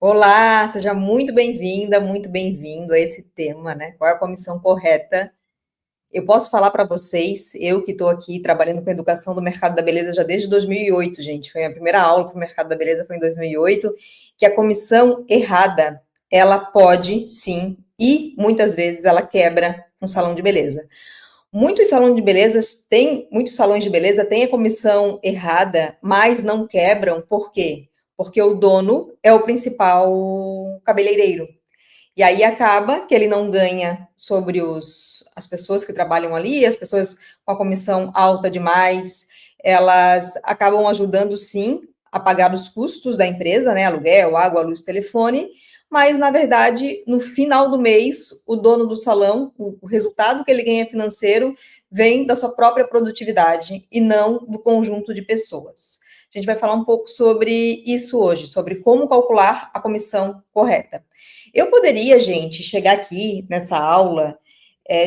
Olá, seja muito bem-vinda, muito bem-vindo a esse tema, né? Qual é a comissão correta? Eu posso falar para vocês, eu que estou aqui trabalhando com educação do mercado da beleza já desde 2008, gente, foi a minha primeira aula para o mercado da beleza foi em 2008, que a comissão errada, ela pode, sim, e muitas vezes ela quebra um salão de beleza. Muitos salões de beleza têm a comissão errada, mas não quebram, por quê? Porque o dono é o principal cabeleireiro. E aí acaba que ele não ganha sobre as pessoas que trabalham ali, as pessoas com a comissão alta demais, elas acabam ajudando sim a pagar os custos da empresa, né? Aluguel, água, luz, telefone, mas na verdade, no final do mês, o dono do salão, o resultado que ele ganha financeiro vem da sua própria produtividade e não do conjunto de pessoas. A gente vai falar um pouco sobre isso hoje, sobre como calcular a comissão correta. Eu poderia, gente, chegar aqui nessa aula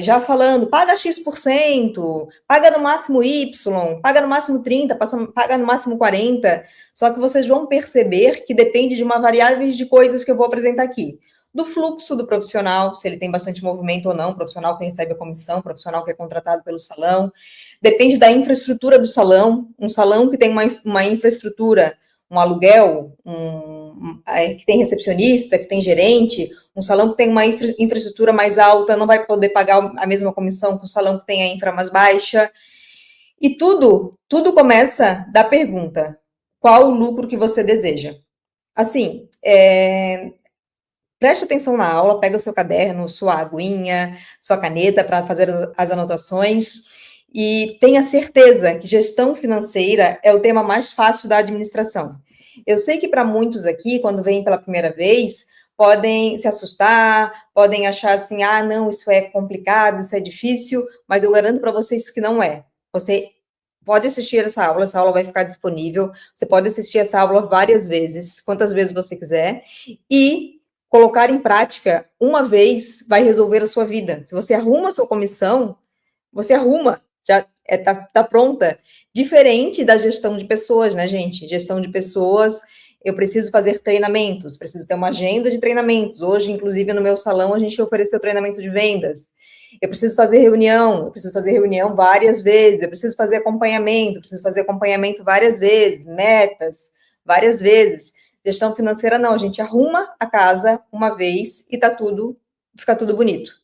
já falando, paga X%, paga no máximo Y, paga no máximo 30, paga no máximo 40, só que vocês vão perceber que depende de uma variável de coisas que eu vou apresentar aqui. Do fluxo do profissional, se ele tem bastante movimento ou não, profissional que recebe a comissão, profissional que é contratado pelo salão. Depende da infraestrutura do salão. Um salão que tem uma infraestrutura, um aluguel, que tem recepcionista, que tem gerente, um salão que tem uma infraestrutura mais alta não vai poder pagar a mesma comissão que um salão que tem a infra mais baixa. E tudo começa da pergunta: qual o lucro que você deseja? Assim, preste atenção na aula, pega o seu caderno, sua aguinha, sua caneta para fazer as anotações e tenha certeza que gestão financeira é o tema mais fácil da administração. Eu sei que para muitos aqui, quando vêm pela primeira vez, podem se assustar, podem achar assim, ah, não, isso é complicado, isso é difícil, mas eu garanto para vocês que não é. Você pode assistir essa aula vai ficar disponível, você pode assistir essa aula várias vezes, quantas vezes você quiser, e colocar em prática uma vez vai resolver a sua vida. Se você arruma a sua comissão, você arruma, já tá pronta. Diferente da gestão de pessoas, né, gente? Gestão de pessoas, eu preciso fazer treinamentos, preciso ter uma agenda de treinamentos. Hoje, inclusive, no meu salão, a gente ofereceu treinamento de vendas. Eu preciso fazer reunião várias vezes, eu preciso fazer acompanhamento várias vezes, metas, várias vezes. Gestão financeira, não, a gente arruma a casa uma vez e fica tudo bonito.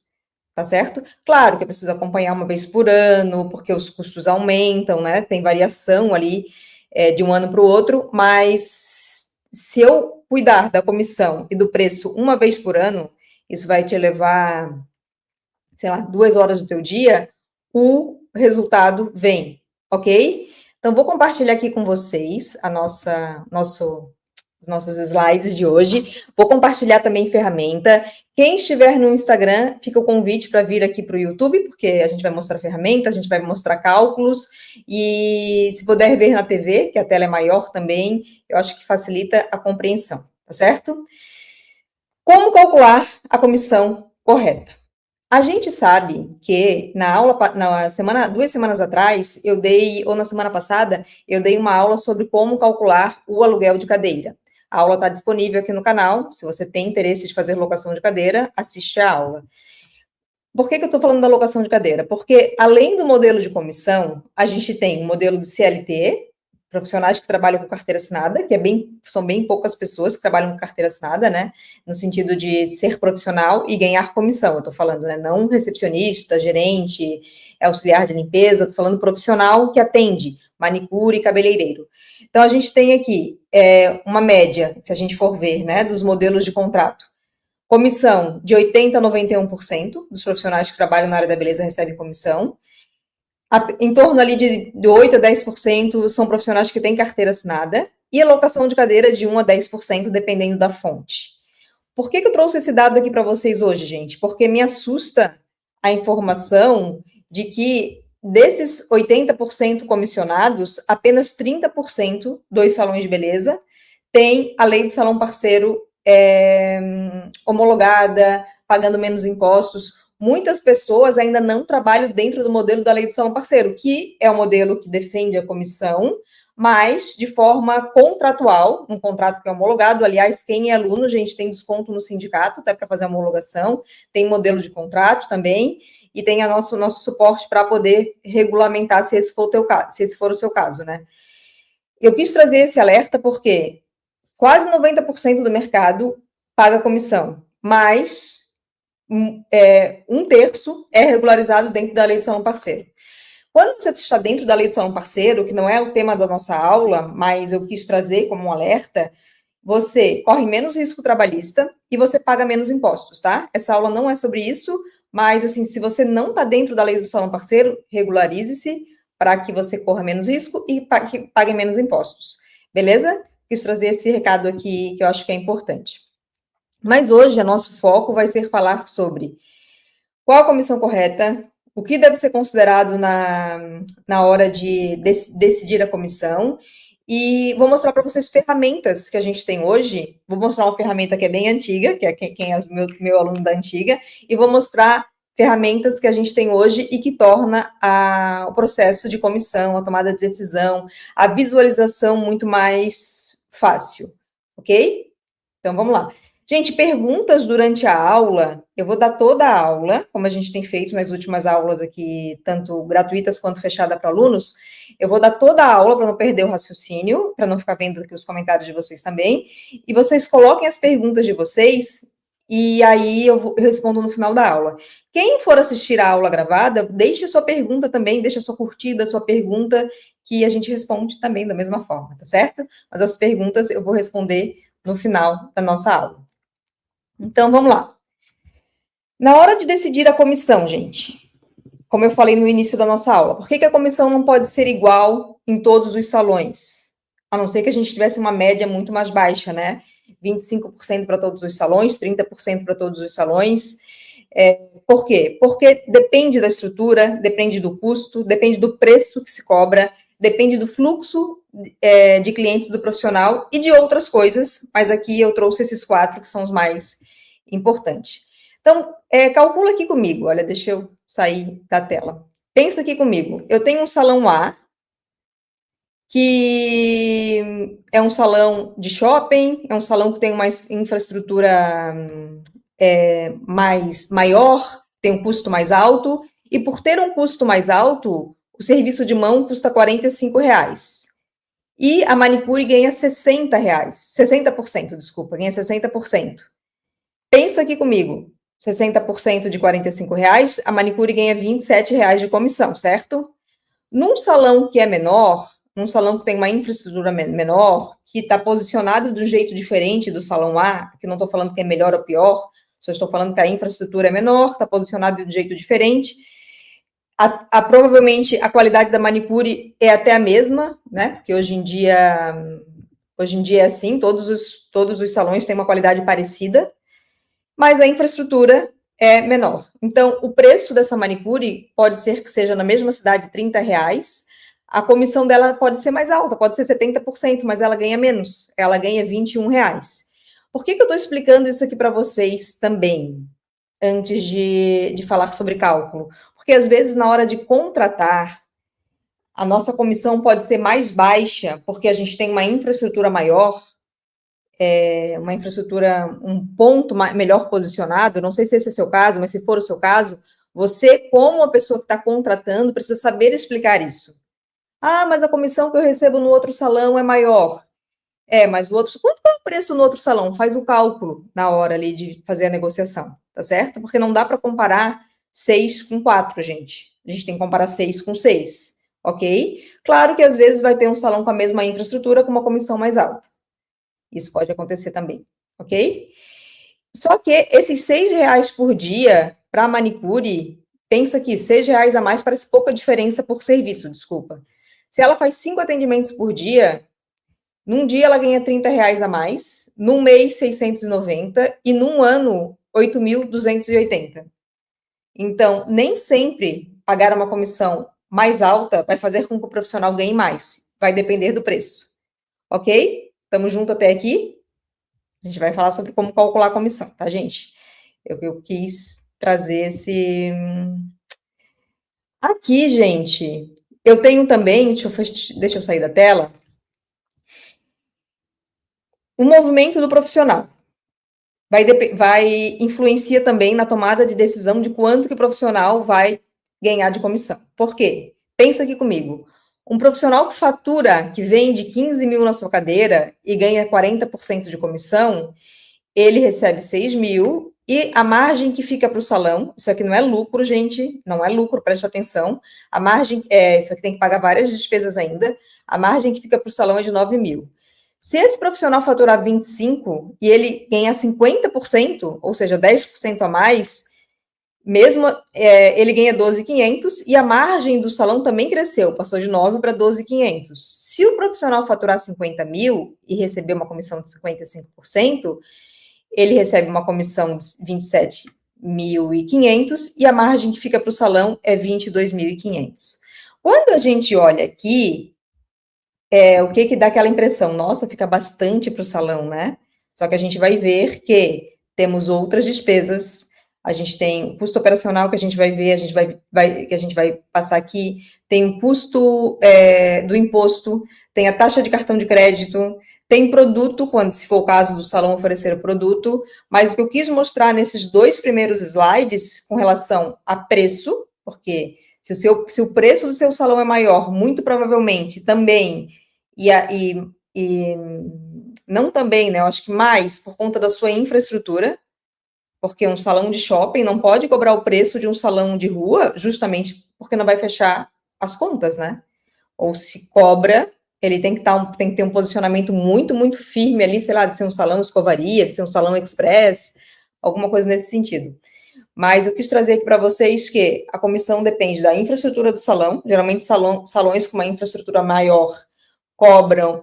Tá certo? Claro que eu preciso acompanhar uma vez por ano, porque os custos aumentam, né? Tem variação ali de um ano para o outro, mas se eu cuidar da comissão e do preço uma vez por ano, isso vai te levar, sei lá, 2 horas do teu dia, o resultado vem, ok? Então, vou compartilhar aqui com vocês os nossos slides de hoje. Vou compartilhar também ferramenta. Quem estiver no Instagram, fica o convite para vir aqui para o YouTube, porque a gente vai mostrar ferramenta, a gente vai mostrar cálculos, e se puder ver na TV, que a tela é maior também, eu acho que facilita a compreensão, tá certo? Como calcular a comissão correta? A gente sabe que na 2 semanas atrás, ou na semana passada, eu dei uma aula sobre como calcular o aluguel de cadeira. A aula está disponível aqui no canal. Se você tem interesse de fazer locação de cadeira, assiste a aula. Por que eu estou falando da locação de cadeira? Porque, além do modelo de comissão, a gente tem o modelo de CLT, profissionais que trabalham com carteira assinada, são bem poucas pessoas que trabalham com carteira assinada, né? No sentido de ser profissional e ganhar comissão. Eu estou falando, né? Não recepcionista, gerente, auxiliar de limpeza, estou falando profissional que atende, manicure e cabeleireiro. Então, a gente tem aqui uma média, se a gente for ver, né, dos modelos de contrato. Comissão de 80% a 91% dos profissionais que trabalham na área da beleza recebem comissão. Em torno ali de 8% a 10% são profissionais que têm carteira assinada. E alocação de cadeira de 1% a 10%, dependendo da fonte. Por que eu trouxe esse dado aqui para vocês hoje, gente? Porque me assusta a informação de que desses 80% comissionados, apenas 30% dos salões de beleza têm a lei do salão parceiro homologada, pagando menos impostos. Muitas pessoas ainda não trabalham dentro do modelo da lei do salão parceiro, que é o modelo que defende a comissão, mas de forma contratual, um contrato que é homologado. Aliás, quem é aluno, gente, tem desconto no sindicato, até para fazer a homologação, tem modelo de contrato também, e tem a nosso suporte para poder regulamentar se esse for o teu caso, se esse for o seu caso, né? Eu quis trazer esse alerta porque quase 90% do mercado paga comissão, mas um terço é regularizado dentro da lei de salão parceiro. Quando você está dentro da lei de salão parceiro, que não é o tema da nossa aula, mas eu quis trazer como um alerta, você corre menos risco trabalhista e você paga menos impostos, tá? Essa aula não é sobre isso, mas assim, se você não está dentro da lei do salão parceiro, regularize-se para que você corra menos risco e pague menos impostos, beleza? Quis trazer esse recado aqui que eu acho que é importante. Mas hoje, o nosso foco vai ser falar sobre qual a comissão correta, o que deve ser considerado na hora de decidir a comissão, e vou mostrar para vocês ferramentas que a gente tem hoje. Vou mostrar uma ferramenta que é bem antiga, que é quem é meu aluno da antiga, e vou mostrar ferramentas que a gente tem hoje e que torna o processo de comissão, a tomada de decisão, a visualização muito mais fácil, ok? Então, vamos lá. Gente, perguntas durante a aula, eu vou dar toda a aula, como a gente tem feito nas últimas aulas aqui, tanto gratuitas quanto fechada para alunos, eu vou dar toda a aula para não perder o raciocínio, para não ficar vendo aqui os comentários de vocês também, e vocês coloquem as perguntas de vocês, e aí eu respondo no final da aula. Quem for assistir a aula gravada, deixe a sua pergunta também, deixe a sua curtida, a sua pergunta, que a gente responde também da mesma forma, tá certo? Mas as perguntas eu vou responder no final da nossa aula. Então, vamos lá. Na hora de decidir a comissão, gente, como eu falei no início da nossa aula, por que a comissão não pode ser igual em todos os salões? A não ser que a gente tivesse uma média muito mais baixa, né? 25% para todos os salões, 30% para todos os salões. Por quê? Porque depende da estrutura, depende do custo, depende do preço que se cobra, depende do fluxo de clientes do profissional e de outras coisas, mas aqui eu trouxe esses 4 que são os mais importantes. Então, calcula aqui comigo, olha, deixa eu sair da tela. Pensa aqui comigo, eu tenho um salão A, que é um salão de shopping, é um salão que tem uma infraestrutura maior, tem um custo mais alto, e por ter um custo mais alto, o serviço de mão custa R$45. E a manicure ganha R$60, 60%, desculpa, ganha 60%. Pensa aqui comigo, 60% de R$45, a manicure ganha R$27 de comissão, certo? Num salão que é menor, num salão que tem uma infraestrutura menor, que está posicionado de um jeito diferente do salão A, que não estou falando que é melhor ou pior, só estou falando que a infraestrutura é menor, está posicionado de um jeito diferente, provavelmente a qualidade da manicure é até a mesma, né? Porque hoje em dia é assim, todos os salões têm uma qualidade parecida, mas a infraestrutura é menor. Então, o preço dessa manicure pode ser que seja na mesma cidade R$30, a comissão dela pode ser mais alta, pode ser 70%, mas ela ganha menos, ela ganha R$21. Por que eu estou explicando isso aqui para vocês também, antes de falar sobre cálculo? Porque às vezes na hora de contratar, a nossa comissão pode ser mais baixa, porque a gente tem uma infraestrutura maior, uma infraestrutura, um ponto melhor posicionado, não sei se esse é o seu caso, mas se for o seu caso, você, como a pessoa que está contratando, precisa saber explicar isso. Ah, mas a comissão que eu recebo no outro salão é maior. Mas quanto é o preço no outro salão? Faz o cálculo na hora ali de fazer a negociação, tá certo? Porque não dá para comparar 6 com 4, gente. A gente tem que comparar 6 com 6, ok? Claro que às vezes vai ter um salão com a mesma infraestrutura com uma comissão mais alta. Isso pode acontecer também, ok? Só que esses R$6 por dia para manicure, pensa que R$6 a mais parece pouca diferença por serviço, desculpa. Se ela faz 5 atendimentos por dia, num dia ela ganha R$30 a mais, num mês 690 e num ano 8.280. Então, nem sempre pagar uma comissão mais alta vai fazer com que o profissional ganhe mais. Vai depender do preço. Ok? Estamos juntos até aqui? A gente vai falar sobre como calcular a comissão, tá, gente? Eu quis trazer esse... Aqui, gente, eu tenho também... Deixa eu sair da tela. O movimento do profissional vai influencia também na tomada de decisão de quanto que o profissional vai ganhar de comissão. Por quê? Pensa aqui comigo. Um profissional que fatura, que vende 15 mil na sua cadeira e ganha 40% de comissão, ele recebe 6 mil e a margem que fica para o salão, isso aqui não é lucro, gente, não é lucro, preste atenção, a margem, isso aqui tem que pagar várias despesas ainda, a margem que fica para o salão é de 9 mil. Se esse profissional faturar 25 e ele ganha 50%, ou seja, 10% a mais, mesmo ele ganha 12.500 e a margem do salão também cresceu, passou de 9 para 12.500. Se o profissional faturar 50 mil e receber uma comissão de 55%, ele recebe uma comissão de 27.500 e a margem que fica para o salão é 22.500. Quando a gente olha aqui, o que dá aquela impressão? Nossa, fica bastante para o salão, né? Só que a gente vai ver que temos outras despesas, a gente tem o custo operacional que a gente vai ver, que a gente vai passar aqui, tem o custo do imposto, tem a taxa de cartão de crédito, tem produto, quando se for o caso do salão oferecer o produto, mas o que eu quis mostrar nesses 2 primeiros slides com relação a preço, porque se o preço do seu salão é maior, muito provavelmente também, e não também, né? Eu acho que mais por conta da sua infraestrutura, porque um salão de shopping não pode cobrar o preço de um salão de rua, justamente porque não vai fechar as contas, né? Ou se cobra, ele tem que ter um posicionamento muito, muito firme ali, sei lá, de ser um salão escovaria, de ser um salão express, alguma coisa nesse sentido. Mas eu quis trazer aqui para vocês que a comissão depende da infraestrutura do salão. Geralmente, salões com uma infraestrutura maior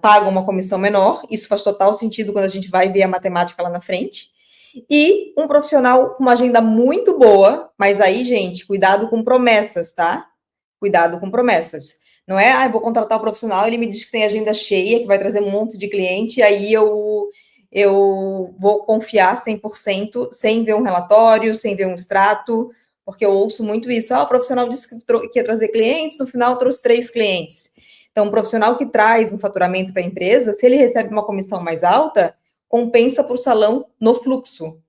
pagam uma comissão menor. Isso faz total sentido quando a gente vai ver a matemática lá na frente. E um profissional com uma agenda muito boa, mas aí, gente, cuidado com promessas, tá? Cuidado com promessas. Não é, eu vou contratar o profissional, ele me diz que tem agenda cheia, que vai trazer um monte de cliente, e aí eu vou confiar 100% sem ver um relatório, sem ver um extrato, porque eu ouço muito isso. O profissional disse que ia trazer clientes, no final trouxe 3 clientes. Então, um profissional que traz um faturamento para a empresa, se ele recebe uma comissão mais alta, compensa para o salão no fluxo,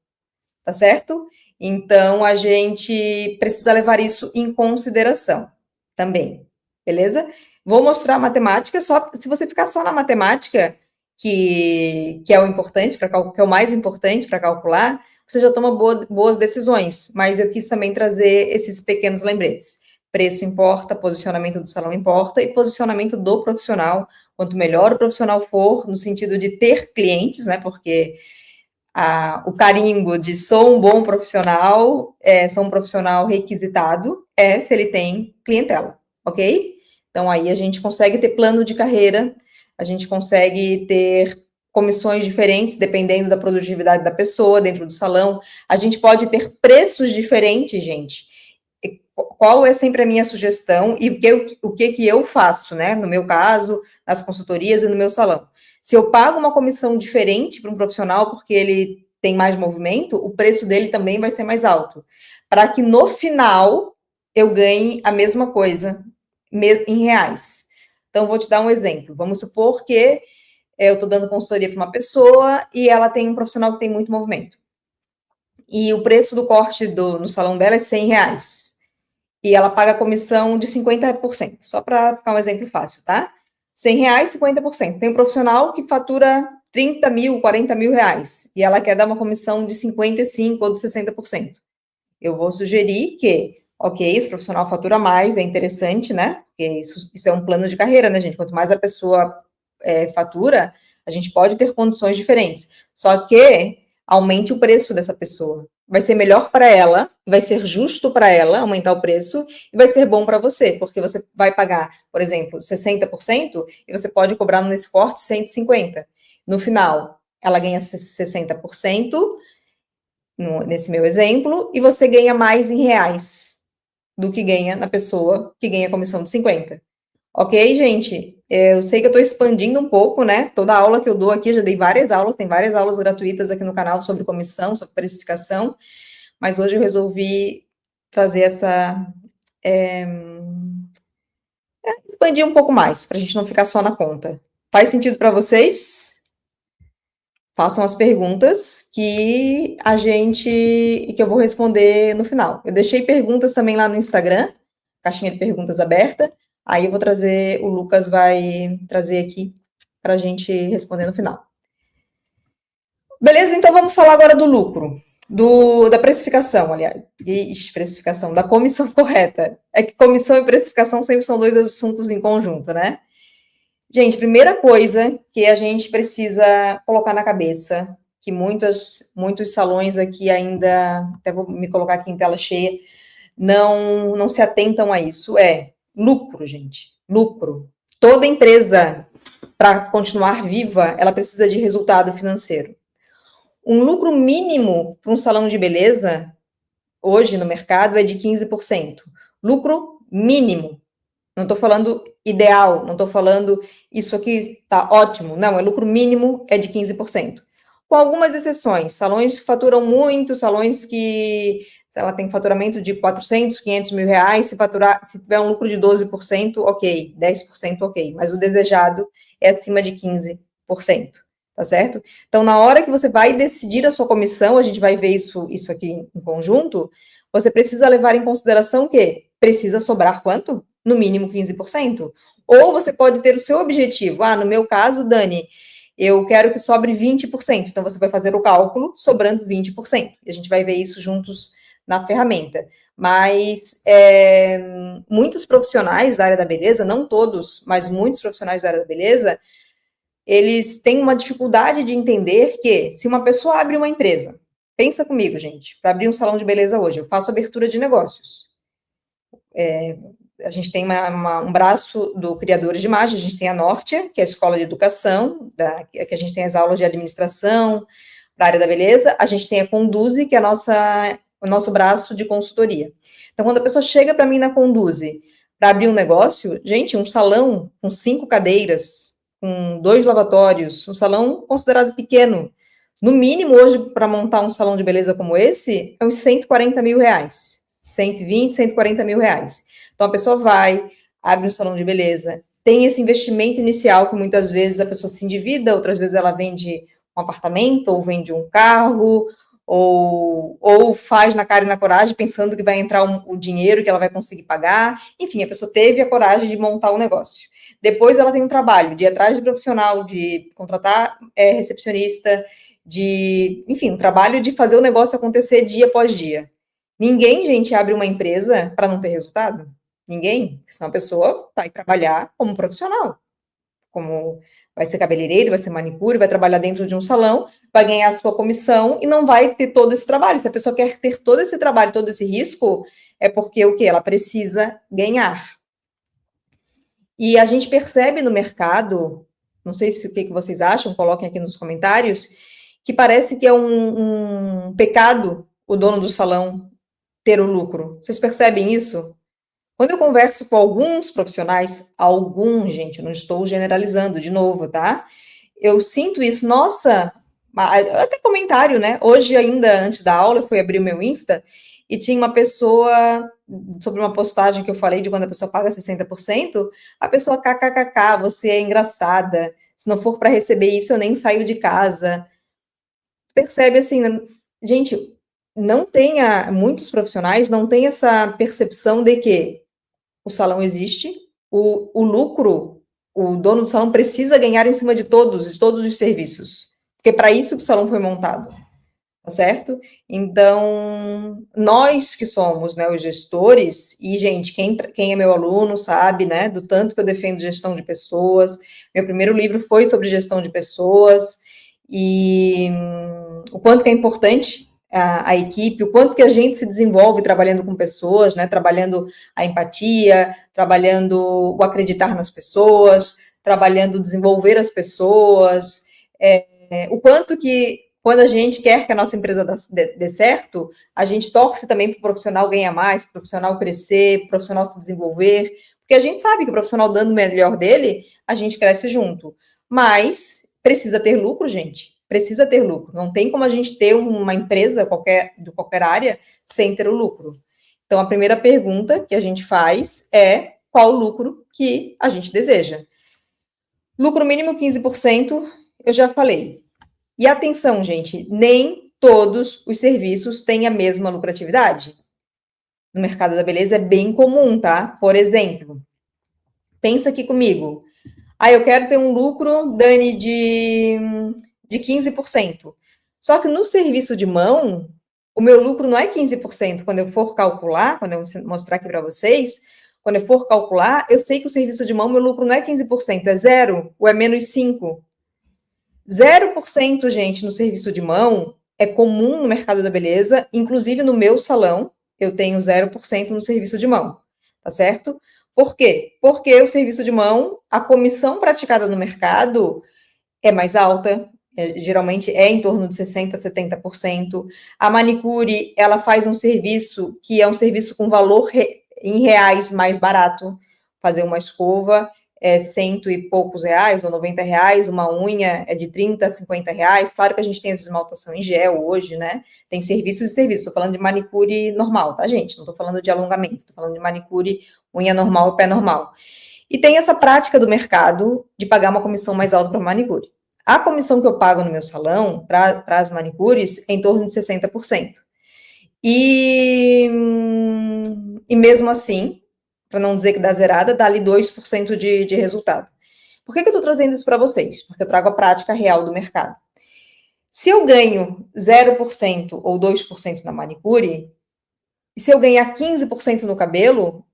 tá certo? Então, a gente precisa levar isso em consideração também, beleza? Vou mostrar a matemática, se você ficar só na matemática, que é o importante, que é o mais importante para calcular, você já toma boas decisões, mas eu quis também trazer esses pequenos lembretes. Preço importa, posicionamento do salão importa e posicionamento do profissional. Quanto melhor o profissional for, no sentido de ter clientes, né? Porque o carimbo de sou um bom profissional, sou um profissional requisitado, se ele tem clientela, ok? Então, aí a gente consegue ter plano de carreira, a gente consegue ter comissões diferentes, dependendo da produtividade da pessoa dentro do salão, a gente pode ter preços diferentes, gente. Qual é sempre a minha sugestão e o que eu faço, né? No meu caso, nas consultorias e no meu salão. Se eu pago uma comissão diferente para um profissional porque ele tem mais movimento, o preço dele também vai ser mais alto. Para que no final eu ganhe a mesma coisa em reais. Então, vou te dar um exemplo. Vamos supor que eu estou dando consultoria para uma pessoa e ela tem um profissional que tem muito movimento. E o preço do corte no salão dela é 100 reais. E ela paga comissão de 50%, só para ficar um exemplo fácil, tá? 100 reais, 50%. Tem um profissional que fatura 30 mil, 40 mil reais, e ela quer dar uma comissão de 55% ou de 60%. Eu vou sugerir que, ok, esse profissional fatura mais, é interessante, né? Porque isso é um plano de carreira, né, gente? Quanto mais a pessoa fatura, a gente pode ter condições diferentes. Só que aumente o preço dessa pessoa. Vai ser melhor para ela, vai ser justo para ela aumentar o preço e vai ser bom para você, porque você vai pagar, por exemplo, 60% e você pode cobrar nesse corte 150%. No final, ela ganha 60%, nesse meu exemplo, e você ganha mais em reais do que ganha na pessoa que ganha comissão de 50%. Ok, gente? Eu sei que eu estou expandindo um pouco, né? Toda aula que eu dou aqui, já dei várias aulas, tem várias aulas gratuitas aqui no canal sobre comissão, sobre precificação, mas hoje eu resolvi trazer expandir um pouco mais, para a gente não ficar só na conta. Faz sentido para vocês? façam as perguntas que eu vou responder no final. Eu deixei perguntas também lá no Instagram, caixinha de perguntas aberta. Aí eu vou trazer, o Lucas vai trazer aqui para a gente responder no final. Beleza, então vamos falar agora do lucro, da precificação, aliás. Ixi, precificação, da comissão correta. É que comissão e precificação sempre são dois assuntos em conjunto, né? Gente, primeira coisa que a gente precisa colocar na cabeça, que muitos salões aqui ainda, até vou me colocar aqui em tela cheia, não se atentam a isso, é lucro, gente, lucro. Toda empresa, para continuar viva, ela precisa de resultado financeiro. Um lucro mínimo para um salão de beleza, hoje no mercado, é de 15%. Lucro mínimo. Não estou falando ideal, não estou falando isso aqui está ótimo. Não, é lucro mínimo, é de 15%. Com algumas exceções. Salões que faturam muito, salões que, se ela tem faturamento de 400, 500 mil reais, se tiver um lucro de 12%, ok. 10%, ok. Mas o desejado é acima de 15%. Tá certo? Então, na hora que você vai decidir a sua comissão, a gente vai ver isso aqui em conjunto, você precisa levar em consideração que precisa sobrar quanto? No mínimo 15%. Ou você pode ter o seu objetivo. No meu caso, Dani, eu quero que sobre 20%. Então, você vai fazer o cálculo sobrando 20%. E a gente vai ver isso juntos na ferramenta. Mas muitos profissionais da área da beleza, não todos, mas muitos profissionais da área da beleza, eles têm uma dificuldade de entender que se uma pessoa abre uma empresa, pensa comigo, gente, para abrir um salão de beleza hoje, eu faço abertura de negócios. A gente tem um braço do Criadores de Imagem, a gente tem a Nortia, que é a escola de educação, que a gente tem as aulas de administração para a área da beleza, a gente tem a Conduze, que é o nosso braço de consultoria. Então, quando a pessoa chega para mim na Conduze para abrir um negócio, gente, um salão com 5 cadeiras, com 2 lavatórios, um salão considerado pequeno. No mínimo, hoje, para montar um salão de beleza como esse, é uns 140 mil reais. 120, 140 mil reais. Então, a pessoa vai, abre um salão de beleza, tem esse investimento inicial que muitas vezes a pessoa se endivida, outras vezes ela vende um apartamento, ou vende um carro, ou faz na cara e na coragem, pensando que vai entrar o dinheiro que ela vai conseguir pagar. Enfim, a pessoa teve a coragem de montar o negócio. Depois ela tem um trabalho de ir atrás de profissional, de contratar recepcionista, enfim, um trabalho de fazer o negócio acontecer dia após dia. Ninguém, gente, abre uma empresa para não ter resultado. Ninguém. Senão a pessoa vai trabalhar como profissional. Como vai ser cabeleireiro, vai ser manicure, vai trabalhar dentro de um salão, vai ganhar a sua comissão e não vai ter todo esse trabalho. Se a pessoa quer ter todo esse trabalho, todo esse risco, é porque o quê? Ela precisa ganhar. E a gente percebe no mercado, não sei se o que vocês acham, coloquem aqui nos comentários, que parece que é um pecado o dono do salão ter o lucro. Vocês percebem isso? Quando eu converso com alguns profissionais, gente, não estou generalizando de novo, tá? Eu sinto isso, nossa, até comentário, né? Hoje ainda, antes da aula, eu fui abrir o meu Insta e tinha uma pessoa, sobre uma postagem que eu falei de quando a pessoa paga 60%, a pessoa kkkk, você é engraçada, se não for para receber isso, eu nem saio de casa. Percebe assim, gente, muitos profissionais não têm essa percepção de que o salão existe, o lucro, o dono do salão precisa ganhar em cima de todos os serviços, porque é para isso que o salão foi montado, tá certo? Então, nós que somos, né, os gestores, e, gente, quem é meu aluno sabe, né, do tanto que eu defendo gestão de pessoas, meu primeiro livro foi sobre gestão de pessoas, e o quanto que é importante a equipe, o quanto que a gente se desenvolve trabalhando com pessoas, né, trabalhando a empatia, trabalhando o acreditar nas pessoas, trabalhando desenvolver as pessoas, o quanto que quando a gente quer que a nossa empresa dê certo, a gente torce também para o profissional ganhar mais, para o profissional crescer, para o profissional se desenvolver, porque a gente sabe que o profissional dando o melhor dele, a gente cresce junto. Mas precisa ter lucro, gente. Precisa ter lucro. Não tem como a gente ter uma empresa de qualquer área sem ter o lucro. Então, a primeira pergunta que a gente faz é qual o lucro que a gente deseja. Lucro mínimo 15%, eu já falei. E atenção, gente, nem todos os serviços têm a mesma lucratividade. No mercado da beleza é bem comum, tá? Por exemplo, pensa aqui comigo. Eu quero ter um lucro, Dani, de 15%. Só que no serviço de mão, o meu lucro não é 15%. Quando eu for calcular, quando eu mostrar aqui para vocês, quando eu for calcular, eu sei que o serviço de mão, meu lucro não é 15%, é zero ou é menos 5%. 0%, gente, no serviço de mão é comum no mercado da beleza, inclusive no meu salão, eu tenho 0% no serviço de mão, tá certo? Por quê? Porque o serviço de mão, a comissão praticada no mercado é mais alta, geralmente é em torno de 60%, 70%. A manicure, ela faz um serviço que é um serviço com valor em reais mais barato, fazer uma escova é cento e poucos reais, ou 90 reais, uma unha é de 30, 50 reais. Claro que a gente tem essa esmaltação em gel hoje, né? Tem serviços e serviços. Estou falando de manicure normal, tá, gente? Não estou falando de alongamento, estou falando de manicure, unha normal e pé normal. E tem essa prática do mercado de pagar uma comissão mais alta para manicure. A comissão que eu pago no meu salão, para as manicures, é em torno de 60%. E mesmo assim, para não dizer que dá zerada, dá ali 2% de resultado. Por que eu estou trazendo isso para vocês? Porque eu trago a prática real do mercado. Se eu ganho 0% ou 2% na manicure, e se eu ganhar 15% no cabelo,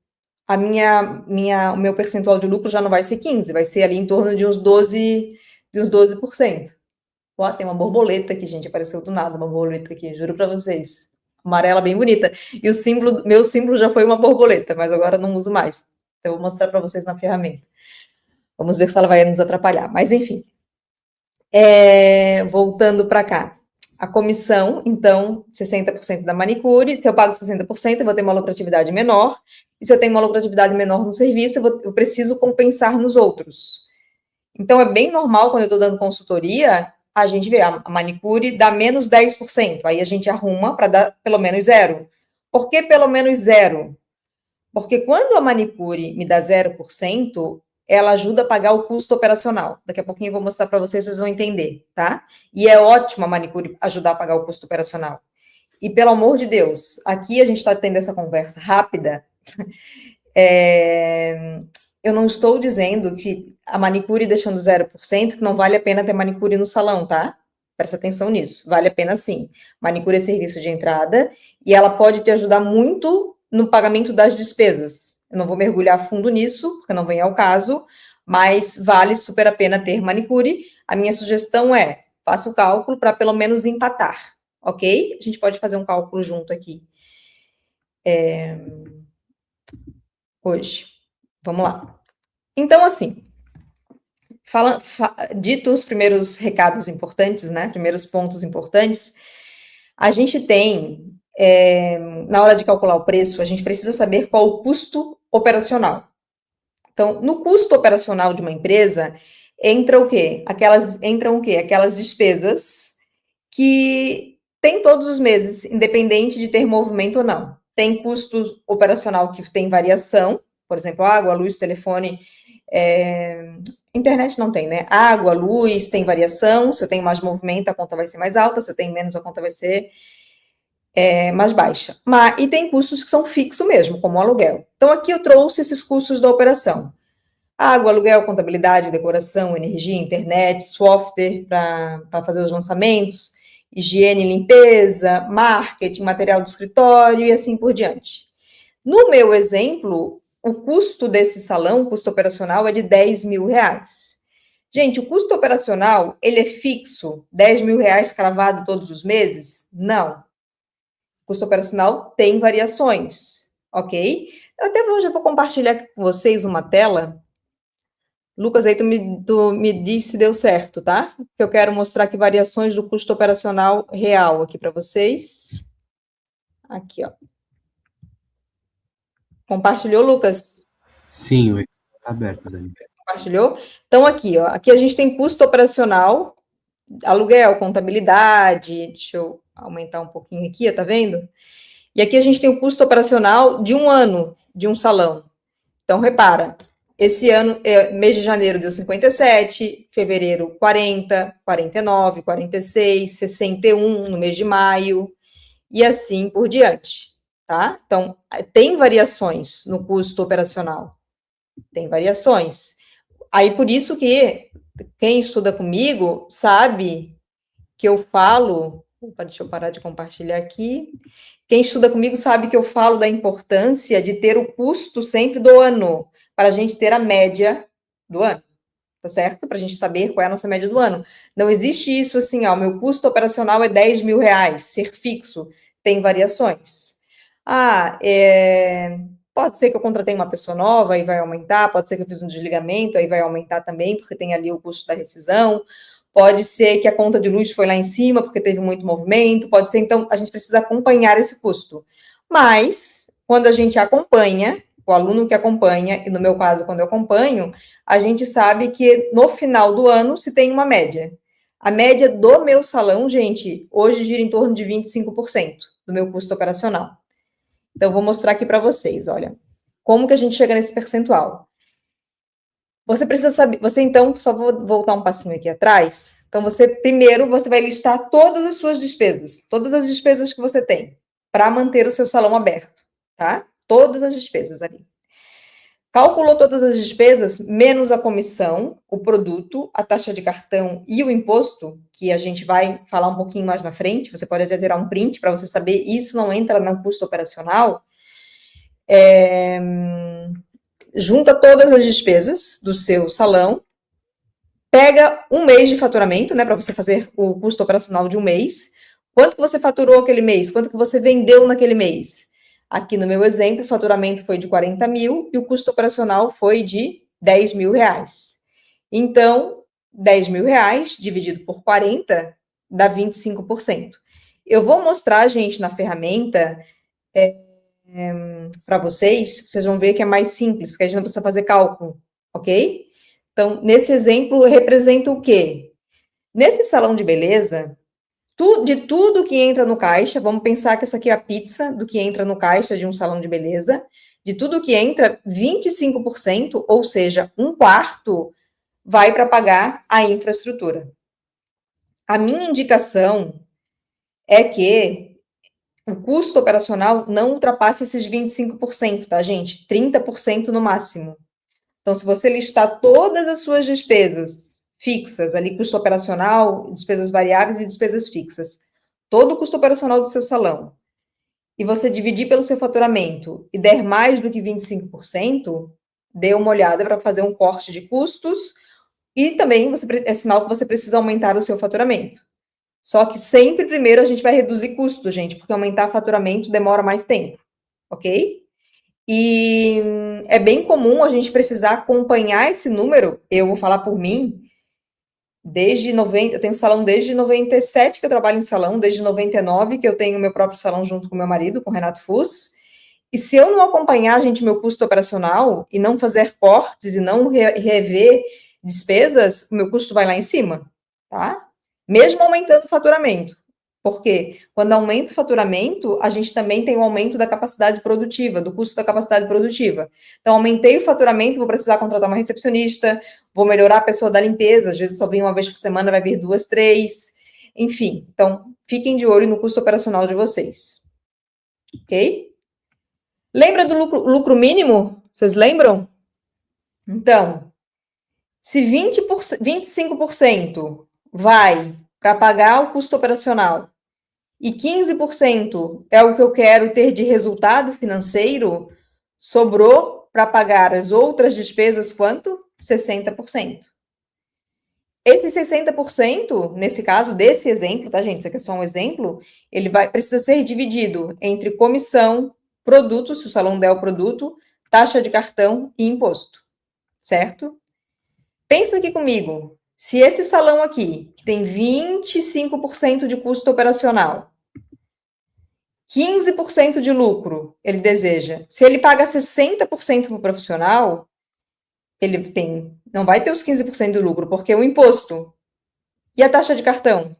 o meu percentual de lucro já não vai ser 15%, vai ser ali em torno de uns 12%. Ó, tem uma borboleta aqui, gente, apareceu do nada uma borboleta aqui, juro para vocês. Amarela bem bonita. E meu símbolo já foi uma borboleta, mas agora não uso mais. Então, eu vou mostrar para vocês na ferramenta. Vamos ver se ela vai nos atrapalhar. Mas, enfim. Voltando para cá. A comissão, então, 60% da manicure. Se eu pago 60%, eu vou ter uma lucratividade menor. E se eu tenho uma lucratividade menor no serviço, eu preciso compensar nos outros. Então, é bem normal, quando eu estou dando consultoria, a gente vê a manicure dá menos 10%. Aí a gente arruma para dar pelo menos 0%. Por que pelo menos 0%? Porque quando a manicure me dá 0%, ela ajuda a pagar o custo operacional. Daqui a pouquinho eu vou mostrar para vocês, vocês vão entender, tá? E é ótimo a manicure ajudar a pagar o custo operacional. E, pelo amor de Deus, aqui a gente está tendo essa conversa rápida. Eu não estou dizendo que a manicure deixando 0%, que não vale a pena ter manicure no salão, tá? Presta atenção nisso. Vale a pena sim. Manicure é serviço de entrada e ela pode te ajudar muito no pagamento das despesas. Eu não vou mergulhar a fundo nisso, porque não vem ao caso, mas vale super a pena ter manicure. A minha sugestão é, faça o cálculo para pelo menos empatar, ok? A gente pode fazer um cálculo junto aqui. Hoje. Vamos lá. Então, assim, dito os primeiros recados importantes, né? Primeiros pontos importantes, a gente tem, na hora de calcular o preço, a gente precisa saber qual o custo operacional. Então, no custo operacional de uma empresa, entram o quê? Aquelas despesas que tem todos os meses, independente de ter movimento ou não. Tem custo operacional que tem variação, por exemplo, água, luz, telefone, internet não tem, né? Água, luz, tem variação. Se eu tenho mais movimento, a conta vai ser mais alta. Se eu tenho menos, a conta vai ser mais baixa. E tem custos que são fixos mesmo, como o aluguel. Então, aqui eu trouxe esses custos da operação. Água, aluguel, contabilidade, decoração, energia, internet, software para fazer os lançamentos, higiene, limpeza, marketing, material de escritório e assim por diante. No meu exemplo, o custo desse salão, o custo operacional, é de 10 mil reais. Gente, o custo operacional, ele é fixo? 10 mil reais cravado todos os meses? Não. O custo operacional tem variações, ok? Eu até hoje vou compartilhar com vocês uma tela. Lucas, aí tu me diz se deu certo, tá? Porque eu quero mostrar aqui variações do custo operacional real aqui para vocês. Aqui, ó. Compartilhou, Lucas? Sim, o ecrã está aberto, Dani. Compartilhou? Então, aqui, ó. Aqui a gente tem custo operacional, aluguel, contabilidade. Deixa eu aumentar um pouquinho aqui, ó, tá vendo? E aqui a gente tem o custo operacional de um ano de um salão. Então, repara, Esse ano, mês de janeiro deu 57, fevereiro 40, 49, 46, 61 no mês de maio, e assim por diante, tá? Então, tem variações no custo operacional, tem variações. Aí, por isso que quem estuda comigo sabe que eu falo... Opa, deixa eu parar de compartilhar aqui. Quem estuda comigo sabe que eu falo da importância de ter o custo sempre do ano, para a gente ter a média do ano, tá certo? Para a gente saber qual é a nossa média do ano. Não existe isso assim, ó, meu custo operacional é 10 mil reais, ser fixo. Tem variações. Pode ser que eu contratei uma pessoa nova e vai aumentar, pode ser que eu fiz um desligamento, aí vai aumentar também, porque tem ali o custo da rescisão. Pode ser que a conta de luz foi lá em cima, porque teve muito movimento, pode ser, então, a gente precisa acompanhar esse custo. Mas, quando a gente acompanha, o aluno que acompanha, e no meu caso, quando eu acompanho, a gente sabe que no final do ano se tem uma média. A média do meu salão, gente, hoje gira em torno de 25% do meu custo operacional. Então, vou mostrar aqui para vocês, olha, como que a gente chega nesse percentual. Você precisa saber, então, só vou voltar um passinho aqui atrás. Então, primeiro, você vai listar todas as suas despesas, todas as despesas que você tem, para manter o seu salão aberto, tá? Todas as despesas ali. Calculou todas as despesas, menos a comissão, o produto, a taxa de cartão e o imposto, que a gente vai falar um pouquinho mais na frente, você pode até tirar um print para você saber, isso não entra no custo operacional. Junta todas as despesas do seu salão, pega um mês de faturamento, né, para você fazer o custo operacional de um mês. Quanto que você faturou aquele mês? Quanto que você vendeu naquele mês? Aqui no meu exemplo, o faturamento foi de 40 mil e o custo operacional foi de 10 mil reais. Então, 10 mil reais dividido por 40 dá 25%. Eu vou mostrar, gente, na ferramenta para vocês vão ver que é mais simples, porque a gente não precisa fazer cálculo, ok? Então, nesse exemplo, representa o quê? Nesse salão de beleza, de tudo que entra no caixa, vamos pensar que essa aqui é a pizza do que entra no caixa de um salão de beleza, de tudo que entra, 25%, ou seja, um quarto, vai para pagar a infraestrutura. A minha indicação é que o custo operacional não ultrapasse esses 25%, tá, gente? 30% no máximo. Então, se você listar todas as suas despesas fixas, ali, custo operacional, despesas variáveis e despesas fixas, todo o custo operacional do seu salão, e você dividir pelo seu faturamento e der mais do que 25%, dê uma olhada para fazer um corte de custos e também é sinal que você precisa aumentar o seu faturamento. Só que sempre primeiro a gente vai reduzir custos, gente, porque aumentar faturamento demora mais tempo, ok? E é bem comum a gente precisar acompanhar esse número. Eu vou falar por mim, eu tenho salão desde 97 que eu trabalho em salão, desde 99 que eu tenho meu próprio salão junto com meu marido, com o Renato Fuss. E se eu não acompanhar, gente, meu custo operacional e não fazer cortes e não rever despesas, o meu custo vai lá em cima, tá? Mesmo aumentando o faturamento. Porque quando aumenta o faturamento, a gente também tem o aumento da capacidade produtiva, do custo da capacidade produtiva. Então, aumentei o faturamento, vou precisar contratar uma recepcionista, vou melhorar a pessoa da limpeza, às vezes só vem uma vez por semana, vai vir 2, 3, enfim. Então, fiquem de olho no custo operacional de vocês. Ok? Lembra do lucro mínimo? Vocês lembram? Então, se 25% vai para pagar o custo operacional e 15% é o que eu quero ter de resultado financeiro, sobrou para pagar as outras despesas quanto? 60%. Esse 60%, nesse caso desse exemplo, tá, gente? Isso aqui é só um exemplo, ele precisa ser dividido entre comissão, produto, se o salão der o produto, taxa de cartão e imposto, certo? Pensa aqui comigo, se esse salão aqui, que tem 25% de custo operacional, 15% de lucro, ele deseja. Se ele paga 60% para o profissional, não vai ter os 15% do lucro, porque o imposto e a taxa de cartão.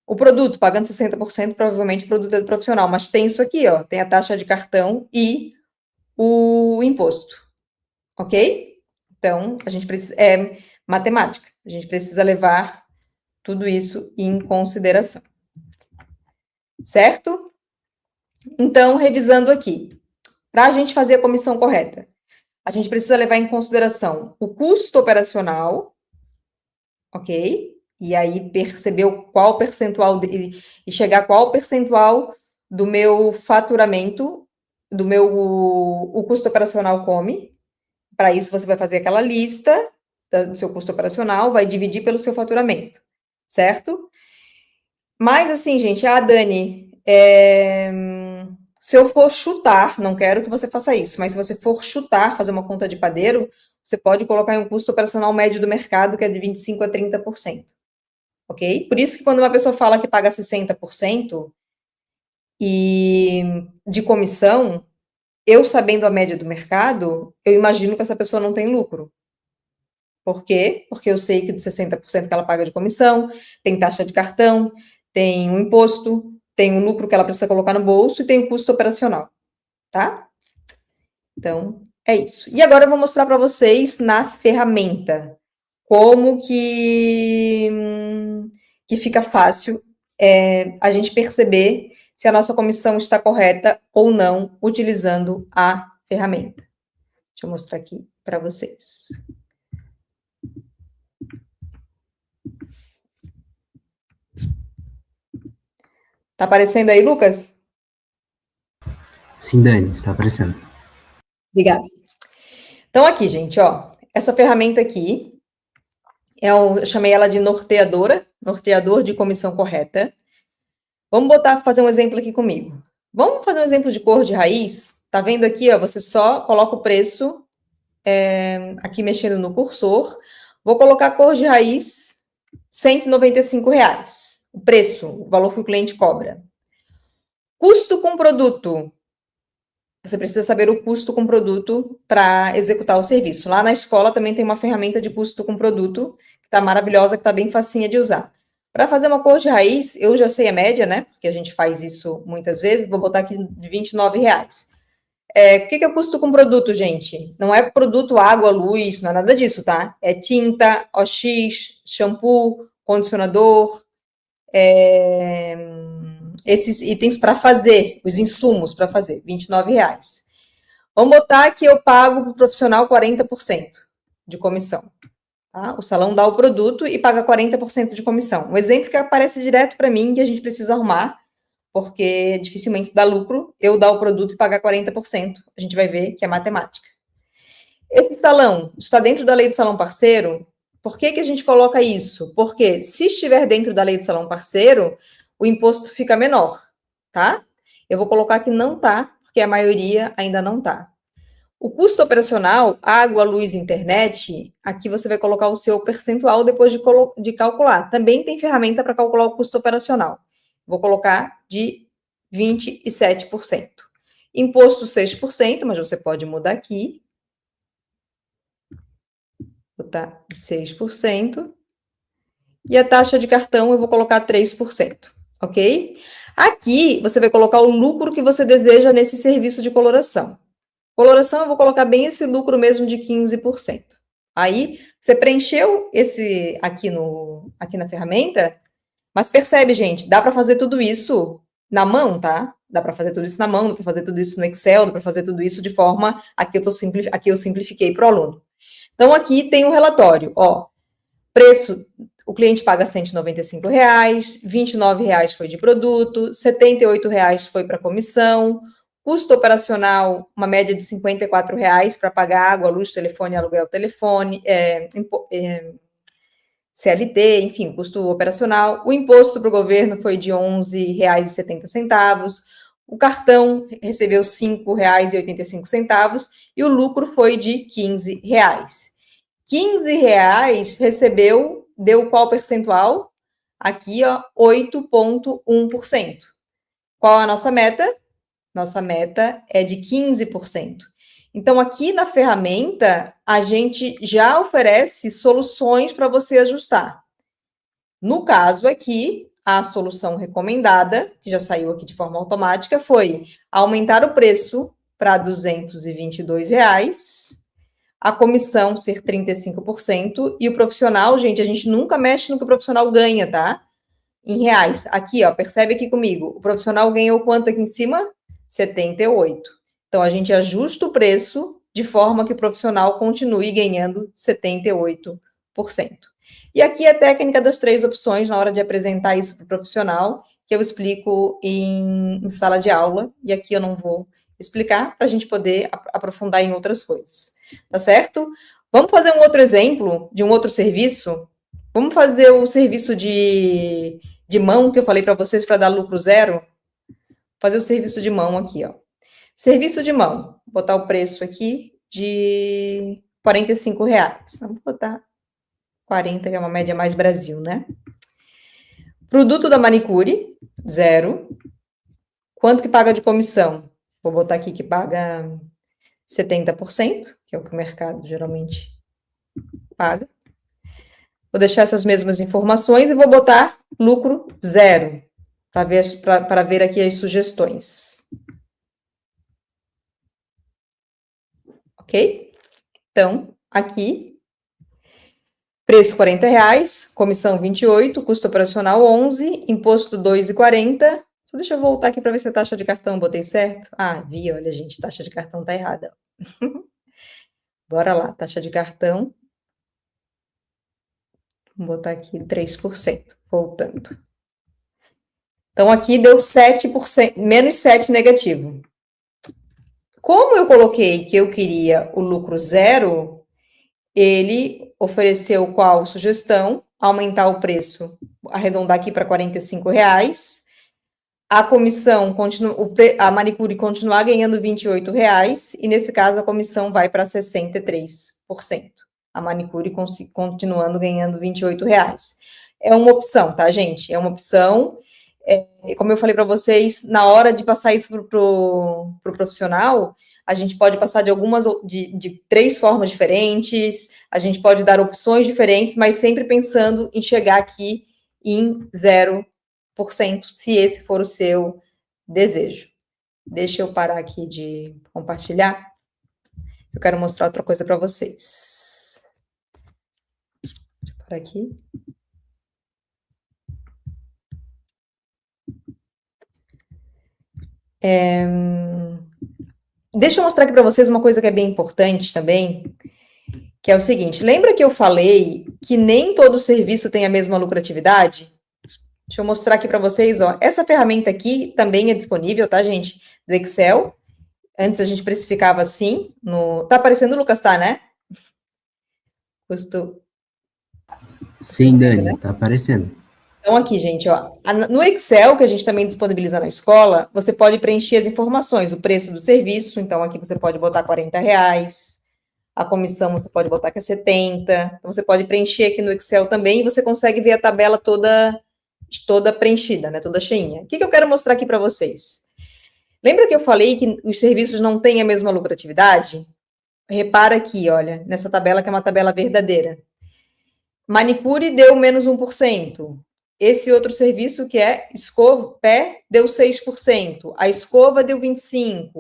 O produto, pagando 60%, provavelmente o produto é do profissional, mas tem isso aqui, ó, tem a taxa de cartão e o imposto. Ok? Então, a gente precisa... É matemática. A gente precisa levar tudo isso em consideração. Certo? Então, revisando aqui. Para a gente fazer a comissão correta, a gente precisa levar em consideração o custo operacional, ok? E aí perceber qual percentual e chegar a qual percentual do meu faturamento, o custo operacional come. Para isso, você vai fazer aquela lista do seu custo operacional, vai dividir pelo seu faturamento, certo? Mas assim, gente, Dani, se eu for chutar, não quero que você faça isso, mas se você for chutar, fazer uma conta de padeiro, você pode colocar em um custo operacional médio do mercado, que é de 25% a 30%. Ok? Por isso que quando uma pessoa fala que paga 60% e de comissão, eu sabendo a média do mercado, eu imagino que essa pessoa não tem lucro. Por quê? Porque eu sei que dos 60% que ela paga de comissão, tem taxa de cartão, tem um imposto, tem um lucro que ela precisa colocar no bolso e tem o custo operacional, tá? Então, é isso. E agora eu vou mostrar para vocês na ferramenta como que fica fácil a gente perceber se a nossa comissão está correta ou não utilizando a ferramenta. Deixa eu mostrar aqui para vocês. Tá aparecendo aí, Lucas? Sim, Dani, está aparecendo. Obrigada. Então, aqui, gente, ó, essa ferramenta aqui, eu chamei ela de norteador de comissão correta. Vamos fazer um exemplo aqui comigo. Vamos fazer um exemplo de cor de raiz? Tá vendo aqui, ó, você só coloca o preço aqui mexendo no cursor. Vou colocar a cor de raiz, R$195. O preço, o valor que o cliente cobra. Custo com produto. Você precisa saber o custo com produto para executar o serviço. Lá na escola também tem uma ferramenta de custo com produto, que está maravilhosa, que está bem facinha de usar. Para fazer uma cor de raiz, eu já sei a média, né? Porque a gente faz isso muitas vezes. Vou botar aqui de R$29. O que é o custo com produto, gente? Não é produto, água, luz, não é nada disso, tá? É tinta, OX, shampoo, condicionador, esses itens para fazer, os insumos para fazer, R$29. Vamos botar que eu pago para o profissional 40% de comissão. Tá? O salão dá o produto e paga 40% de comissão. Um exemplo que aparece direto para mim, que a gente precisa arrumar, porque dificilmente dá lucro eu dar o produto e pagar 40%. A gente vai ver que é matemática. Esse salão está dentro da lei do salão parceiro? Por que a gente coloca isso? Porque se estiver dentro da lei do salão parceiro, o imposto fica menor, tá? Eu vou colocar que não tá, porque a maioria ainda não tá. O custo operacional, água, luz, internet, aqui você vai colocar o seu percentual depois de calcular. Também tem ferramenta para calcular o custo operacional. Vou colocar de 27%. Imposto 6%, mas você pode mudar aqui. Botar 6%. E a taxa de cartão eu vou colocar 3%, ok? Aqui você vai colocar o lucro que você deseja nesse serviço de coloração. Coloração eu vou colocar bem esse lucro mesmo de 15%. Aí você preencheu esse aqui na ferramenta, mas percebe, gente, dá para fazer tudo isso na mão, tá? Dá para fazer tudo isso na mão, dá para fazer tudo isso no Excel, dá para fazer tudo isso de forma aqui eu simplifiquei para o aluno. Então aqui tem o relatório, ó. Preço, o cliente paga R$195, R$29 foi de produto, R$78 foi para comissão, custo operacional, uma média de R$54 para pagar água, luz, telefone, aluguel, telefone, CLT, enfim, custo operacional. O imposto para o governo foi de R$11,70. O cartão recebeu R$5,85 e o lucro foi de R$15. R$15 deu qual percentual? Aqui, ó, 8,1%. Qual a nossa meta? Nossa meta é de 15%. Então, aqui na ferramenta, a gente já oferece soluções para você ajustar. No caso aqui, a solução recomendada, que já saiu aqui de forma automática, foi aumentar o preço para R$222, a comissão ser 35%, e o profissional, gente, a gente nunca mexe no que o profissional ganha, tá? Em reais. Aqui, ó, percebe aqui comigo. O profissional ganhou quanto aqui em cima? 78. Então, a gente ajusta o preço de forma que o profissional continue ganhando 78%. E aqui a técnica das 3 opções na hora de apresentar isso para o profissional, que eu explico em sala de aula, e aqui eu não vou explicar para a gente poder aprofundar em outras coisas. Tá certo? Vamos fazer um outro exemplo de um outro serviço? Vamos fazer o serviço de mão que eu falei para vocês para dar lucro zero? Fazer o serviço de mão aqui, ó. Serviço de mão. Vou botar o preço aqui de R$ 45. Vamos botar 40, que é uma média mais Brasil, né? Produto da manicure, zero. Quanto que paga de comissão? Vou botar aqui que paga 70%, que é o que o mercado geralmente paga. Vou deixar essas mesmas informações e vou botar lucro zero, para ver aqui as sugestões. Ok? Então, aqui, preço R$ 40, comissão 28, custo operacional 11, imposto 2,40. Só deixa eu voltar aqui para ver se a taxa de cartão botei certo. Ah, vi, olha, gente, taxa de cartão tá errada. Bora lá, taxa de cartão. Vou botar aqui 3%, voltando. Então, aqui deu 7%, menos 7 negativo. Como eu coloquei que eu queria o lucro zero, ele ofereceu qual sugestão? Aumentar o preço, arredondar aqui para R$ 45. A comissão, a manicure continuar ganhando R$ 28, e nesse caso a comissão vai para 63%. A manicure continuando ganhando R$ 28. É uma opção, tá, gente? É uma opção. Como eu falei para vocês, na hora de passar isso para o profissional, a gente pode passar de 3 formas diferentes, a gente pode dar opções diferentes, mas sempre pensando em chegar aqui em 0%, se esse for o seu desejo. Deixa eu parar aqui de compartilhar. Eu quero mostrar outra coisa para vocês. Deixa eu parar aqui. Deixa eu mostrar aqui para vocês uma coisa que é bem importante também, que é o seguinte, lembra que eu falei que nem todo serviço tem a mesma lucratividade? Deixa eu mostrar aqui para vocês, ó. Essa ferramenta aqui também é disponível, tá, gente? Do Excel. Antes a gente precificava assim, Tá aparecendo, Lucas, tá, né? Custo... Sim, Dani, né? Tá aparecendo. Então, aqui, gente, ó, no Excel, que a gente também disponibiliza na escola, você pode preencher as informações, o preço do serviço, então aqui você pode botar R$ 40, a comissão você pode botar que é 70, então você pode preencher aqui no Excel também, e você consegue ver a tabela toda preenchida, né, toda cheinha. O que eu quero mostrar aqui para vocês? Lembra que eu falei que os serviços não têm a mesma lucratividade? Repara aqui, olha, nessa tabela que é uma tabela verdadeira. Manicure deu menos 1%. Esse outro serviço, que é pé, deu 6%. A escova deu 25%.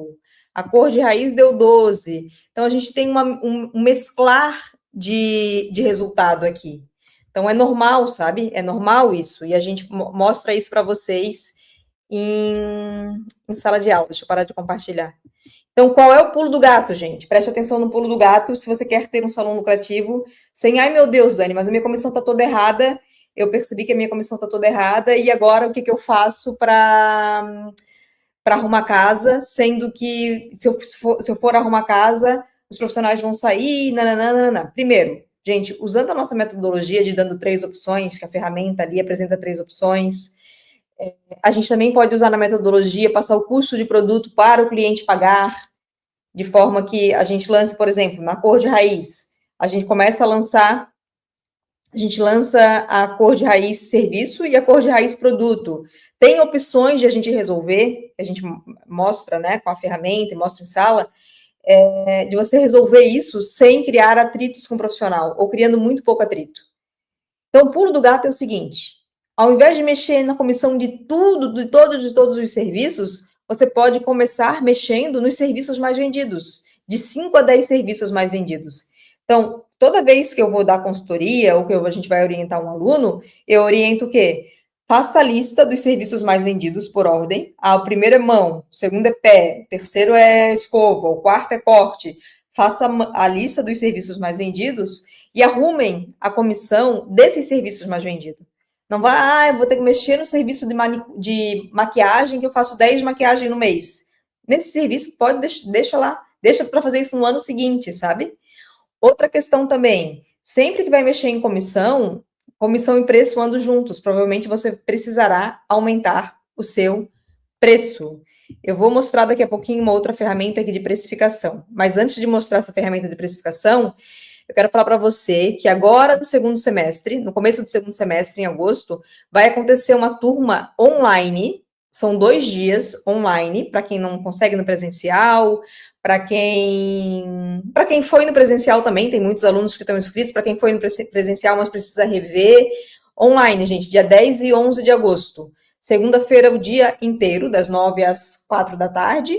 A cor de raiz deu 12%. Então, a gente tem um mesclar de resultado aqui. Então, é normal, sabe? É normal isso. E a gente mostra isso para vocês em sala de aula. Deixa eu parar de compartilhar. Então, qual é o pulo do gato, gente? Preste atenção no pulo do gato se você quer ter um salão lucrativo sem, ai meu Deus, Dani, mas a minha comissão está toda errada, eu percebi que a minha comissão está toda errada, e agora o que eu faço para arrumar casa, sendo que se eu for arrumar casa, os profissionais vão sair, nananana. Primeiro, gente, usando a nossa metodologia de dando 3 opções, que a ferramenta ali apresenta 3 opções, a gente também pode usar na metodologia, passar o custo de produto para o cliente pagar, de forma que a gente lance, por exemplo, na cor de raiz, a gente começa a lançar, a gente lança a cor de raiz serviço e a cor de raiz produto. Tem opções de a gente resolver, a gente mostra, né, com a ferramenta e mostra em sala, de você resolver isso sem criar atritos com o profissional, ou criando muito pouco atrito. Então, o pulo do gato é o seguinte, ao invés de mexer na comissão de todos os serviços, você pode começar mexendo nos serviços mais vendidos, de 5 a 10 serviços mais vendidos. Então, toda vez que eu vou dar consultoria ou que a gente vai orientar um aluno, eu oriento o quê? Faça a lista dos serviços mais vendidos por ordem. Ah, o primeiro é mão, o segundo é pé, o terceiro é escova, o quarto é corte. Faça a lista dos serviços mais vendidos e arrumem a comissão desses serviços mais vendidos. Não vá, eu vou ter que mexer no serviço de maquiagem, que eu faço 10 maquiagens no mês. Nesse serviço, pode deixa lá, deixa para fazer isso no ano seguinte, sabe? Outra questão também, sempre que vai mexer em comissão e preço andam juntos. Provavelmente você precisará aumentar o seu preço. Eu vou mostrar daqui a pouquinho uma outra ferramenta aqui de precificação. Mas antes de mostrar essa ferramenta de precificação, eu quero falar para você que agora no segundo semestre, no começo do segundo semestre, em agosto, vai acontecer uma turma online. São 2 dias online, para quem não consegue no presencial, para quem foi no presencial também, tem muitos alunos que estão inscritos, para quem foi no presencial, mas precisa rever, online, gente, dia 10 e 11 de agosto. Segunda-feira, o dia inteiro, das 9 às 4 da tarde,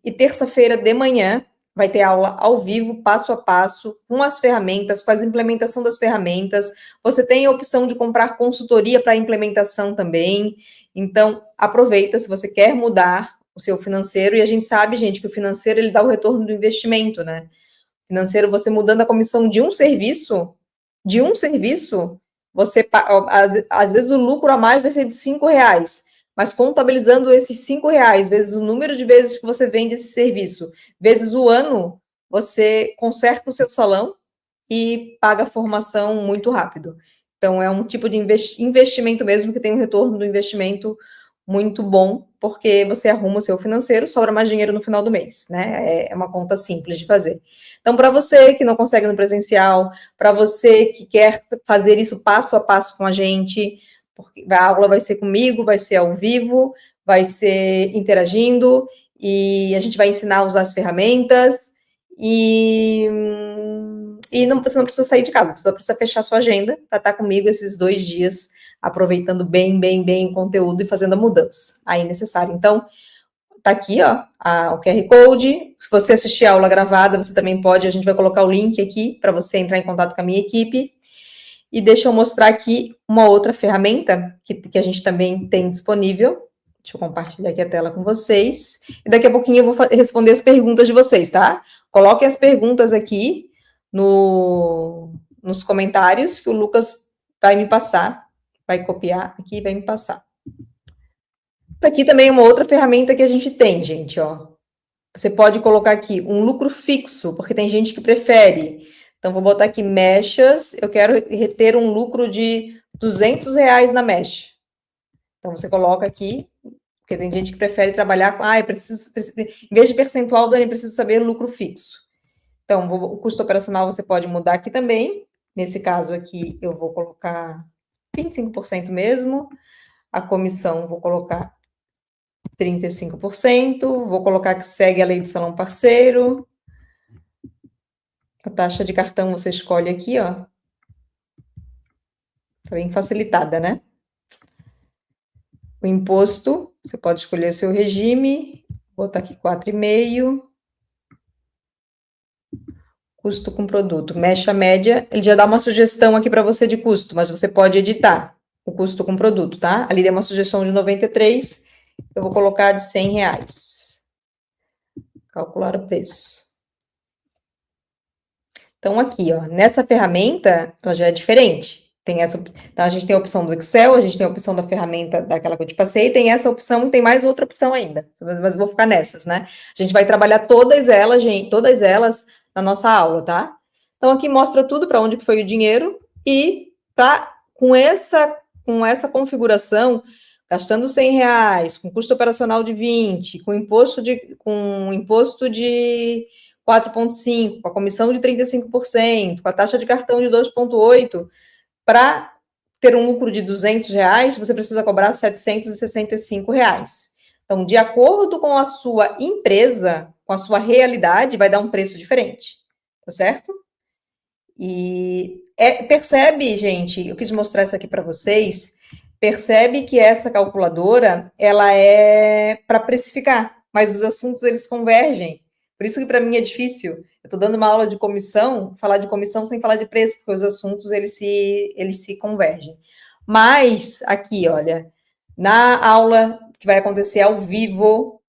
e terça-feira de manhã, vai ter aula ao vivo, passo a passo, com as ferramentas, com a implementação das ferramentas. Você tem a opção de comprar consultoria para implementação também. Então, aproveita se você quer mudar o seu financeiro. E a gente sabe, gente, que o financeiro ele dá o retorno do investimento, né? Financeiro, você mudando a comissão de um serviço, você, às vezes o lucro a mais vai ser de R$ 5, mas contabilizando esses R$ 5, vezes o número de vezes que você vende esse serviço, vezes o ano, você conserta o seu salão e paga a formação muito rápido. Então, é um tipo de investimento mesmo que tem um retorno do investimento muito bom, porque você arruma o seu financeiro, sobra mais dinheiro no final do mês, né? É uma conta simples de fazer. Então, para você que não consegue no presencial, para você que quer fazer isso passo a passo com a gente, porque a aula vai ser comigo, vai ser ao vivo, vai ser interagindo, e a gente vai ensinar a usar as ferramentas, e não, você não precisa sair de casa, você só precisa fechar sua agenda para estar comigo esses 2 dias, aproveitando bem o conteúdo e fazendo a mudança aí necessária. Então, tá aqui, ó, o QR Code. Se você assistir a aula gravada, você também pode, a gente vai colocar o link aqui para você entrar em contato com a minha equipe. E deixa eu mostrar aqui uma outra ferramenta que a gente também tem disponível. Deixa eu compartilhar aqui a tela com vocês. E daqui a pouquinho eu vou responder as perguntas de vocês, tá? Coloquem as perguntas aqui nos comentários que o Lucas vai me passar. Vai copiar aqui e vai me passar. Isso aqui também é uma outra ferramenta que a gente tem, gente, ó. Você pode colocar aqui um lucro fixo, porque tem gente que prefere. Então, vou botar aqui mechas, eu quero reter um lucro de R$ 200 na mecha. Então, você coloca aqui, porque tem gente que prefere trabalhar com, eu preciso em vez de percentual, Dani, preciso saber lucro fixo. Então, o custo operacional você pode mudar aqui também. Nesse caso aqui, eu vou colocar 25% mesmo. A comissão, vou colocar 35%. Vou colocar que segue a lei de salão parceiro. A taxa de cartão você escolhe aqui, ó. Tá bem facilitada, né? O imposto, você pode escolher o seu regime. Vou botar aqui 4,5%. Custo com produto. Mecha média, ele já dá uma sugestão aqui para você de custo, mas você pode editar o custo com produto, tá? Ali deu uma sugestão de 93, eu vou colocar de R$ 100. Calcular o preço. Então, aqui, ó, nessa ferramenta, ela já é diferente. Tem essa, então, a gente tem a opção do Excel, a gente tem a opção da ferramenta daquela que eu te passei, tem essa opção, tem mais outra opção ainda, mas eu vou ficar nessas, né? A gente vai trabalhar todas elas, gente, todas elas na nossa aula, tá? Então, aqui mostra tudo para onde que foi o dinheiro e com essa configuração, gastando R$ 100, com custo operacional de 20, com imposto de 4,5%, com a comissão de 35%, com a taxa de cartão de 2,8%, para ter um lucro de R$ 200, você precisa cobrar R$ 765. Então, de acordo com a sua empresa, com a sua realidade, vai dar um preço diferente, tá certo? E percebe, gente, eu quis mostrar isso aqui para vocês, percebe que essa calculadora, ela é para precificar, mas os assuntos, eles convergem. Por isso que para mim é difícil. Eu estou dando uma aula de comissão, falar de comissão sem falar de preço, porque os assuntos eles se convergem. Mas aqui, olha, na aula que vai acontecer ao vivo,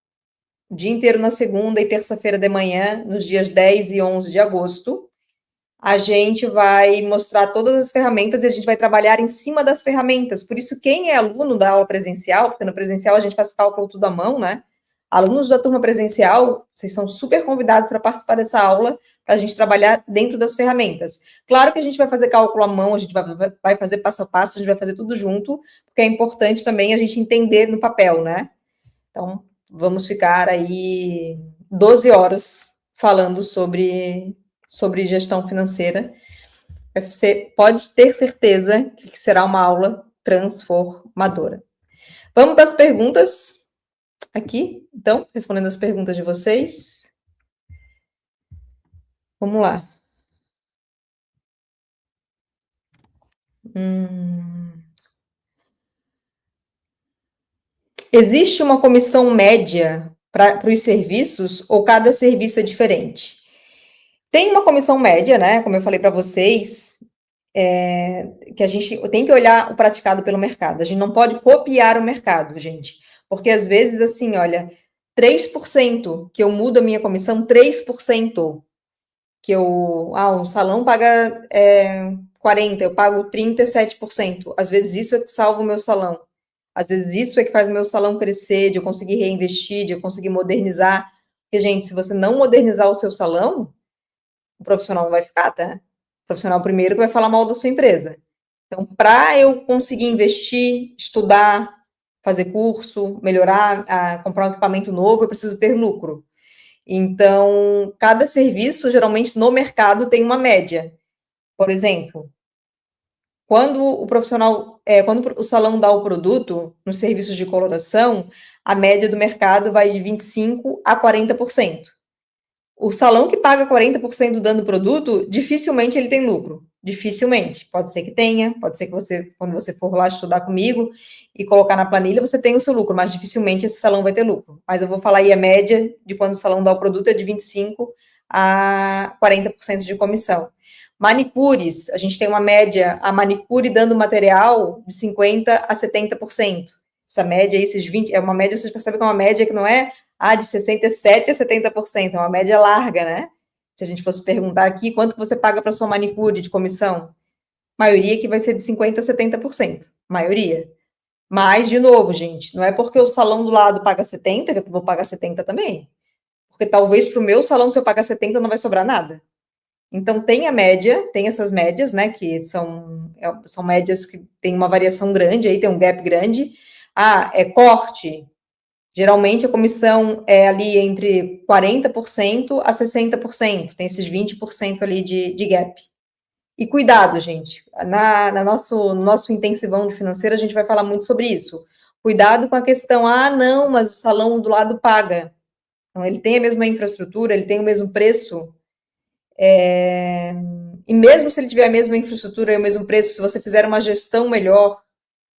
o dia inteiro na segunda e terça-feira de manhã, nos dias 10 e 11 de agosto, a gente vai mostrar todas as ferramentas e a gente vai trabalhar em cima das ferramentas. Por isso, quem é aluno da aula presencial, porque no presencial a gente faz cálculo tudo à mão, né? Alunos da turma presencial, vocês são super convidados para participar dessa aula, para a gente trabalhar dentro das ferramentas. Claro que a gente vai fazer cálculo à mão, a gente vai fazer passo a passo, a gente vai fazer tudo junto, porque é importante também a gente entender no papel, né? Então, vamos ficar aí 12 horas falando sobre gestão financeira. Você pode ter certeza que será uma aula transformadora. Vamos para as perguntas aqui, então, respondendo as perguntas de vocês. Vamos lá. Existe uma comissão média para os serviços ou cada serviço é diferente? Tem uma comissão média, né? Como eu falei para vocês, que a gente tem que olhar o praticado pelo mercado. A gente não pode copiar o mercado, gente. Porque às vezes, assim, olha, 3% que eu mudo a minha comissão, 3% que um salão paga 40%, eu pago 37%. Às vezes isso é que salva o meu salão. Às vezes isso é que faz o meu salão crescer, de eu conseguir reinvestir, de eu conseguir modernizar. Porque, gente, se você não modernizar o seu salão, o profissional não vai ficar, tá? O profissional primeiro que vai falar mal da sua empresa. Então, para eu conseguir investir, estudar, fazer curso, melhorar, comprar um equipamento novo, eu preciso ter lucro. Então, cada serviço, geralmente, no mercado tem uma média. Por exemplo, quando quando o salão dá o produto nos serviços de coloração, a média do mercado vai de 25% a 40%. O salão que paga 40% dando produto, dificilmente ele tem lucro. Dificilmente. Pode ser que tenha, pode ser que você, quando você for lá estudar comigo e colocar na planilha, você tenha o seu lucro, mas dificilmente esse salão vai ter lucro. Mas eu vou falar aí a média de quando o salão dá o produto é de 25% a 40% de comissão. Manicures, a gente tem uma média, a manicure dando material de 50% a 70%. Essa média, esses 20%, é uma média, vocês percebem que é uma média que não é de 67% a 70%, é uma média larga, né? Se a gente fosse perguntar aqui, quanto você paga para sua manicure de comissão? Maioria que vai ser de 50% a 70%, maioria. Mas, de novo, gente, não é porque o salão do lado paga 70% que eu vou pagar 70% também. Porque talvez para o meu salão, se eu pagar 70%, não vai sobrar nada. Então, tem a média, tem essas médias, né, que são médias que tem uma variação grande, aí tem um gap grande. É corte. Geralmente, a comissão é ali entre 40% a 60%, tem esses 20% ali de gap. E cuidado, gente, no nosso intensivão de financeira, a gente vai falar muito sobre isso. Cuidado com a questão, não, mas o salão do lado paga. Então, ele tem a mesma infraestrutura, ele tem o mesmo preço, e mesmo se ele tiver a mesma infraestrutura e o mesmo preço, se você fizer uma gestão melhor,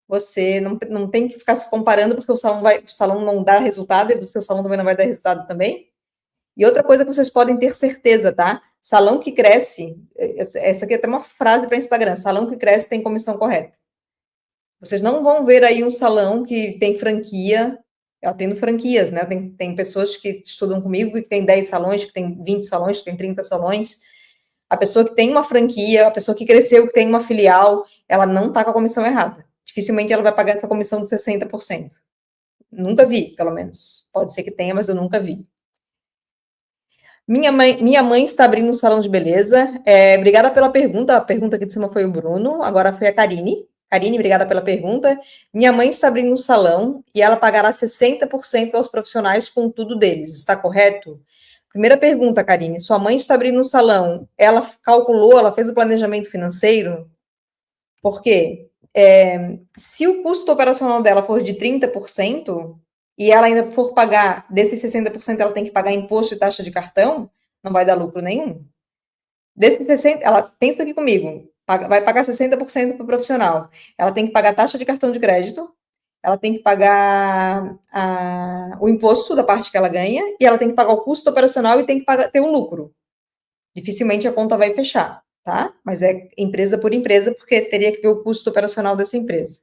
você não tem que ficar se comparando, porque o salão não dá resultado e o seu salão também não vai dar resultado também. E outra coisa que vocês podem ter certeza, tá? Salão que cresce, essa aqui é até uma frase para Instagram, salão que cresce tem comissão correta. Vocês não vão ver aí um salão que tem franquia, tendo franquias, né? Tem pessoas que estudam comigo que tem 10 salões, que tem 20 salões, que tem 30 salões. A pessoa que tem uma franquia, a pessoa que cresceu, que tem uma filial, ela não está com a comissão errada. Dificilmente ela vai pagar essa comissão de 60%. Nunca vi, pelo menos. Pode ser que tenha, mas eu nunca vi. Minha mãe está abrindo um salão de beleza. Obrigada pela pergunta. A pergunta aqui de cima foi o Bruno, agora foi a Karine. Karine, obrigada pela pergunta. Minha mãe está abrindo um salão e ela pagará 60% aos profissionais com tudo deles. Está correto? Primeira pergunta, Karine. Sua mãe está abrindo um salão. Ela calculou, ela fez o planejamento financeiro? Por quê? Se o custo operacional dela for de 30% e ela ainda for pagar, desses 60%, ela tem que pagar imposto e taxa de cartão, não vai dar lucro nenhum. Desses 60%, ela pensa aqui comigo, vai pagar 60% para o profissional. Ela tem que pagar taxa de cartão de crédito, ela tem que pagar o imposto da parte que ela ganha, e ela tem que pagar o custo operacional e tem que ter um lucro. Dificilmente a conta vai fechar, tá? Mas é empresa por empresa, porque teria que ver o custo operacional dessa empresa.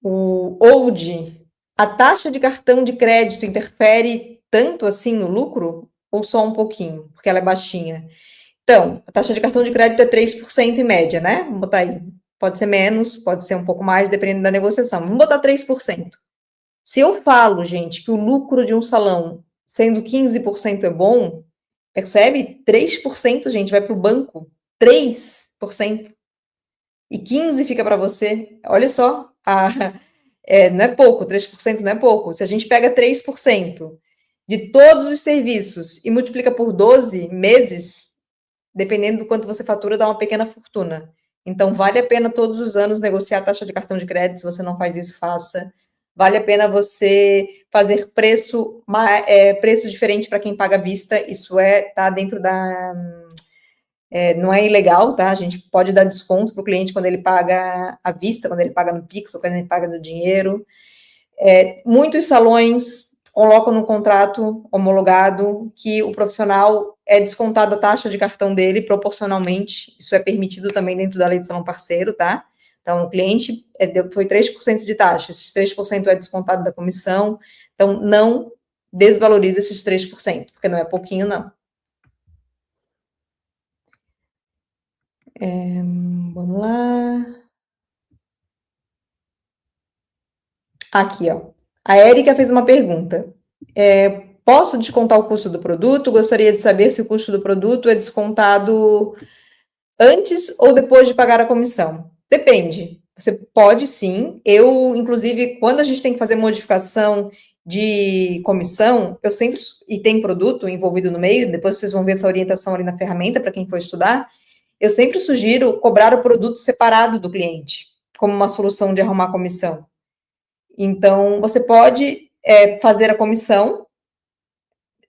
O OLD, a taxa de cartão de crédito interfere tanto assim no lucro ou só um pouquinho, porque ela é baixinha? Então, a taxa de cartão de crédito é 3% em média, né? Vamos botar aí. Pode ser menos, pode ser um pouco mais, dependendo da negociação. Vamos botar 3%. Se eu falo, gente, que o lucro de um salão, sendo 15% é bom, percebe? 3%, gente, vai para o banco. 3%. E 15% fica para você. Olha só, não é pouco, 3% não é pouco. Se a gente pega 3% de todos os serviços e multiplica por 12 meses, dependendo do quanto você fatura, dá uma pequena fortuna. Então, vale a pena todos os anos negociar a taxa de cartão de crédito. Se você não faz isso, faça. Vale a pena você fazer preço diferente para quem paga à vista. Isso tá dentro da... não é ilegal, tá? A gente pode dar desconto para o cliente quando ele paga à vista, quando ele paga no Pix ou quando ele paga no dinheiro. Muitos salões colocam no contrato homologado que o profissional é descontado a taxa de cartão dele proporcionalmente. Isso é permitido também dentro da lei de salão parceiro, tá? Então, o cliente foi 3% de taxa, esses 3% é descontado da comissão. Então, não desvaloriza esses 3%, porque não é pouquinho, não. Vamos lá. Aqui, ó. A Érica fez uma pergunta. Posso descontar o custo do produto? Gostaria de saber se o custo do produto é descontado antes ou depois de pagar a comissão. Depende. Você pode sim. Eu, inclusive, quando a gente tem que fazer modificação de comissão, eu sempre, e tem produto envolvido no meio, depois vocês vão ver essa orientação ali na ferramenta para quem for estudar, eu sempre sugiro cobrar o produto separado do cliente, como uma solução de arrumar a comissão. Então, você pode fazer a comissão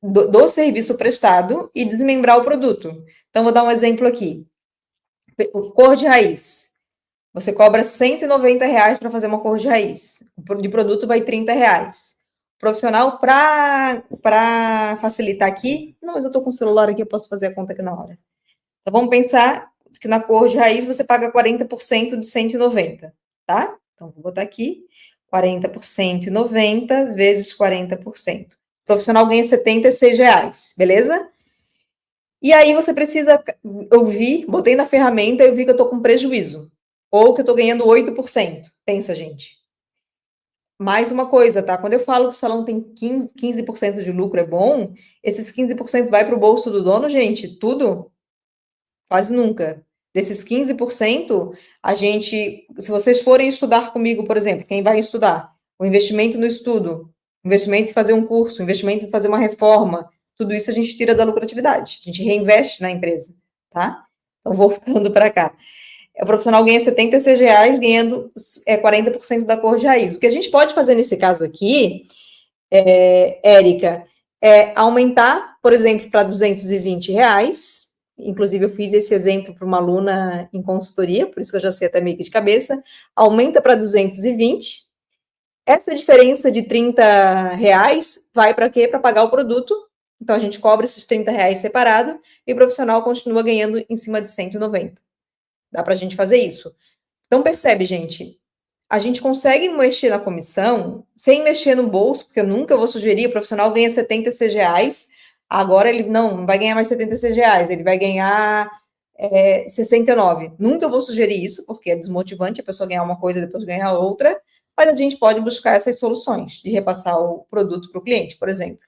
do serviço prestado e desmembrar o produto. Então, vou dar um exemplo aqui. Cor de raiz. Você cobra R$190 para fazer uma cor de raiz. De produto vai R$30. Profissional, para facilitar aqui... Não, mas eu estou com o celular aqui, eu posso fazer a conta aqui na hora. Então, vamos pensar que na cor de raiz você paga 40% de 190, tá? Então, vou botar aqui 40 por 190 vezes 40%. O profissional ganha R$76, beleza? E aí você precisa, botei na ferramenta e eu vi que eu estou com prejuízo. Ou que eu estou ganhando 8%. Pensa, gente. Mais uma coisa, tá? Quando eu falo que o salão tem 15% de lucro é bom, esses 15% vai para o bolso do dono, gente? Tudo? Quase nunca. Desses 15%, se vocês forem estudar comigo, por exemplo, quem vai estudar? O investimento no estudo, investimento em fazer um curso, investimento em fazer uma reforma, tudo isso a gente tira da lucratividade, a gente reinveste na empresa, tá? Então, voltando para cá. O profissional ganha R$76, ganhando 40% da cor de raiz. O que a gente pode fazer nesse caso aqui, Érica, é aumentar, por exemplo, para R$220. Inclusive, eu fiz esse exemplo para uma aluna em consultoria, por isso que eu já sei até meio que de cabeça. Aumenta para 220. Essa diferença de R$30 vai para quê? Para pagar o produto. Então, a gente cobra esses R$30 separado e o profissional continua ganhando em cima de 190. Dá para a gente fazer isso. Então, percebe, gente, a gente consegue mexer na comissão sem mexer no bolso, porque eu nunca vou sugerir, o profissional ganha R$76, agora ele não vai ganhar mais R$76, ele vai ganhar 69. Nunca vou sugerir isso, porque é desmotivante a pessoa ganhar uma coisa e depois ganhar outra, mas a gente pode buscar essas soluções de repassar o produto para o cliente, por exemplo.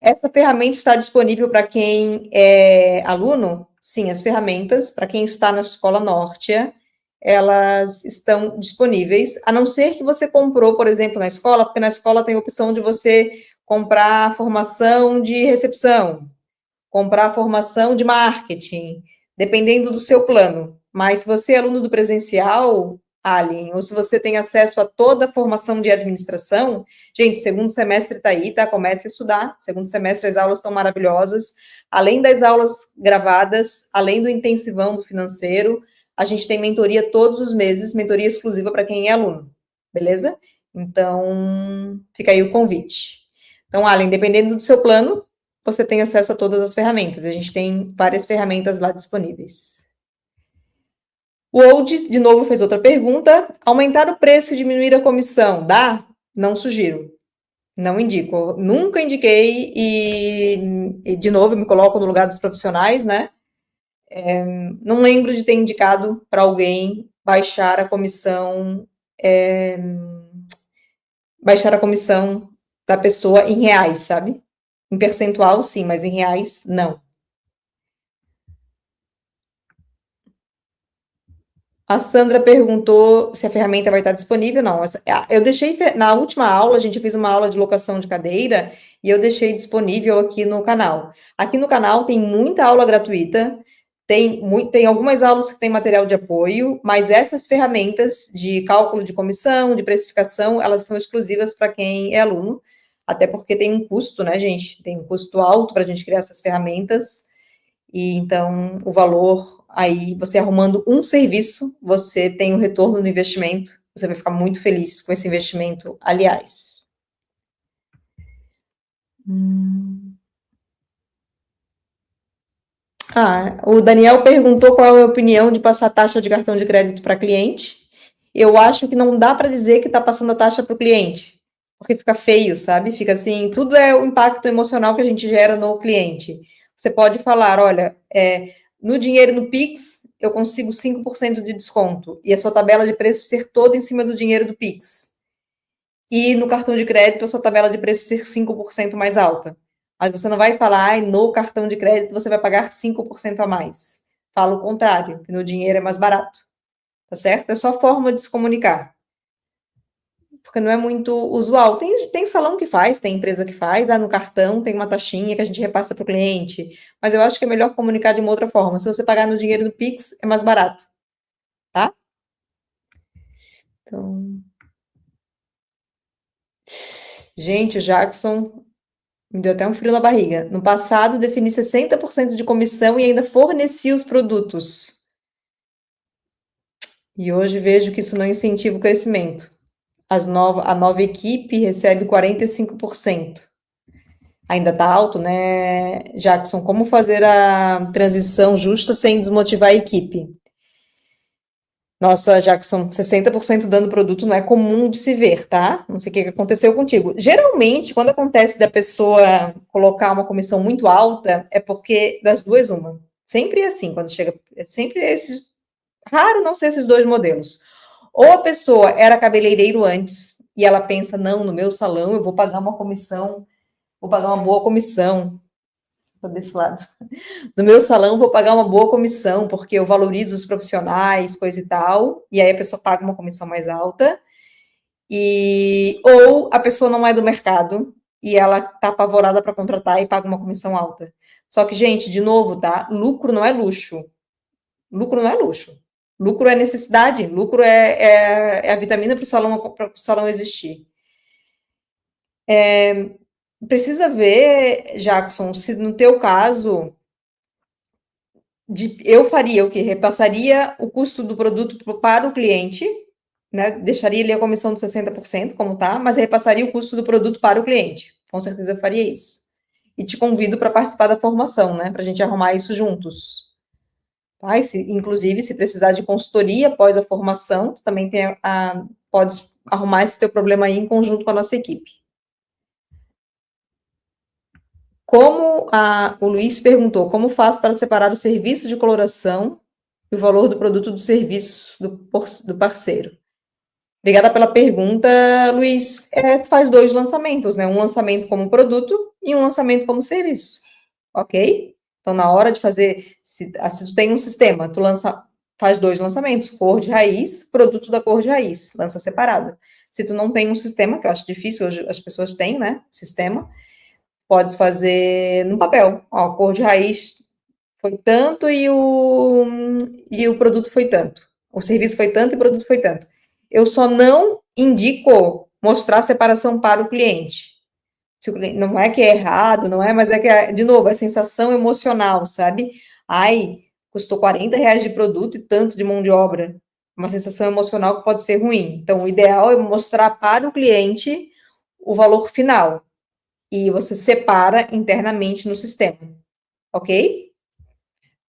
Essa ferramenta está disponível para quem é aluno? Sim, as ferramentas, para quem está na Escola Nortia, elas estão disponíveis, a não ser que você comprou, por exemplo, na escola, porque na escola tem a opção de você comprar a formação de recepção, comprar a formação de marketing, dependendo do seu plano. Mas se você é aluno do presencial, Alien, ou se você tem acesso a toda a formação de administração, gente, segundo semestre está aí, tá? Comece a estudar. Segundo semestre as aulas estão maravilhosas. Além das aulas gravadas, além do intensivão do financeiro, a gente tem mentoria todos os meses, mentoria exclusiva para quem é aluno, beleza? Então, fica aí o convite. Então, Alan, dependendo do seu plano, você tem acesso a todas as ferramentas. A gente tem várias ferramentas lá disponíveis. O Old, de novo, fez outra pergunta. Aumentar o preço e diminuir a comissão, dá? Não sugiro. Não indico. Nunca indiquei e, de novo, me coloco no lugar dos profissionais, né? Não lembro de ter indicado para alguém baixar a comissão da pessoa em reais, sabe? Em percentual, sim, mas em reais, não. A Sandra perguntou se a ferramenta vai estar disponível. Não, eu deixei, na última aula, a gente fez uma aula de locação de cadeira e eu deixei disponível aqui no canal. Aqui no canal tem muita aula gratuita, tem algumas aulas que tem material de apoio, mas essas ferramentas de cálculo de comissão, de precificação, elas são exclusivas para quem é aluno, até porque tem um custo, né, gente? Tem um custo alto para a gente criar essas ferramentas, e então o valor, aí você arrumando um serviço, você tem um retorno no investimento, você vai ficar muito feliz com esse investimento, aliás. O Daniel perguntou qual é a opinião de passar taxa de cartão de crédito para cliente. Eu acho que não dá para dizer que está passando a taxa para o cliente, porque fica feio, sabe? Fica assim, tudo é o impacto emocional que a gente gera no cliente. Você pode falar, olha, no dinheiro no Pix, eu consigo 5% de desconto, e a sua tabela de preço ser toda em cima do dinheiro do Pix. E no cartão de crédito, a sua tabela de preço ser 5% mais alta. Mas você não vai falar, no cartão de crédito você vai pagar 5% a mais. Fala o contrário, que no dinheiro é mais barato. Tá certo? É só forma de se comunicar. Porque não é muito usual. Tem salão que faz, tem empresa que faz, no cartão tem uma taxinha que a gente repassa para o cliente. Mas eu acho que é melhor comunicar de uma outra forma. Se você pagar no dinheiro do Pix, é mais barato. Tá? Então. Gente, o Jackson me deu até um frio na barriga. No passado, defini 60% de comissão e ainda fornecia os produtos. E hoje vejo que isso não incentiva o crescimento. A nova equipe recebe 45%. Ainda está alto, né, Jackson? Como fazer a transição justa sem desmotivar a equipe? Nossa, Jackson, 60% dando produto não é comum de se ver, tá? Não sei o que aconteceu contigo. Geralmente, quando acontece da pessoa colocar uma comissão muito alta, é porque das duas, uma. Sempre é assim, quando chega. É sempre esses. Raro não ser esses dois modelos. Ou a pessoa era cabeleireiro antes e ela pensa, não, no meu salão eu vou pagar uma comissão, vou pagar uma boa comissão. Estou desse lado. No meu salão vou pagar uma boa comissão, porque eu valorizo os profissionais, coisa e tal, e aí a pessoa paga uma comissão mais alta, ou a pessoa não é do mercado, e ela tá apavorada para contratar e paga uma comissão alta. Só que, gente, de novo, tá? Lucro não é luxo. Lucro não é luxo. Lucro é necessidade, lucro é a vitamina para o salão existir. Precisa ver, Jackson, se no teu caso eu faria o quê? Repassaria o custo do produto para o cliente, né? Deixaria ali a comissão de 60%, como tá, mas repassaria o custo do produto para o cliente. Com certeza eu faria isso. E te convido para participar da formação, né? Para a gente arrumar isso juntos. Tá? Inclusive, se precisar de consultoria após a formação, tu também pode arrumar esse teu problema aí em conjunto com a nossa equipe. O Luiz perguntou, como faz para separar o serviço de coloração e o valor do produto do serviço do parceiro? Obrigada pela pergunta, Luiz. Tu faz 2 lançamentos, né? Um lançamento como produto e um lançamento como serviço, ok? Então, na hora de fazer, se tu tem um sistema, faz 2 lançamentos, cor de raiz, produto da cor de raiz, lança separado. Se tu não tem um sistema, que eu acho difícil, hoje as pessoas têm, né? Sistema, podes fazer no papel. Ó, a cor de raiz foi tanto e o produto foi tanto. O serviço foi tanto e o produto foi tanto. Eu só não indico mostrar a separação para o cliente. Não é que é errado, não é, mas é que, de novo, é sensação emocional, sabe? Ai, custou R$ 40 de produto e tanto de mão de obra. Uma sensação emocional que pode ser ruim. Então, o ideal é mostrar para o cliente o valor final. E você separa internamente no sistema. Ok?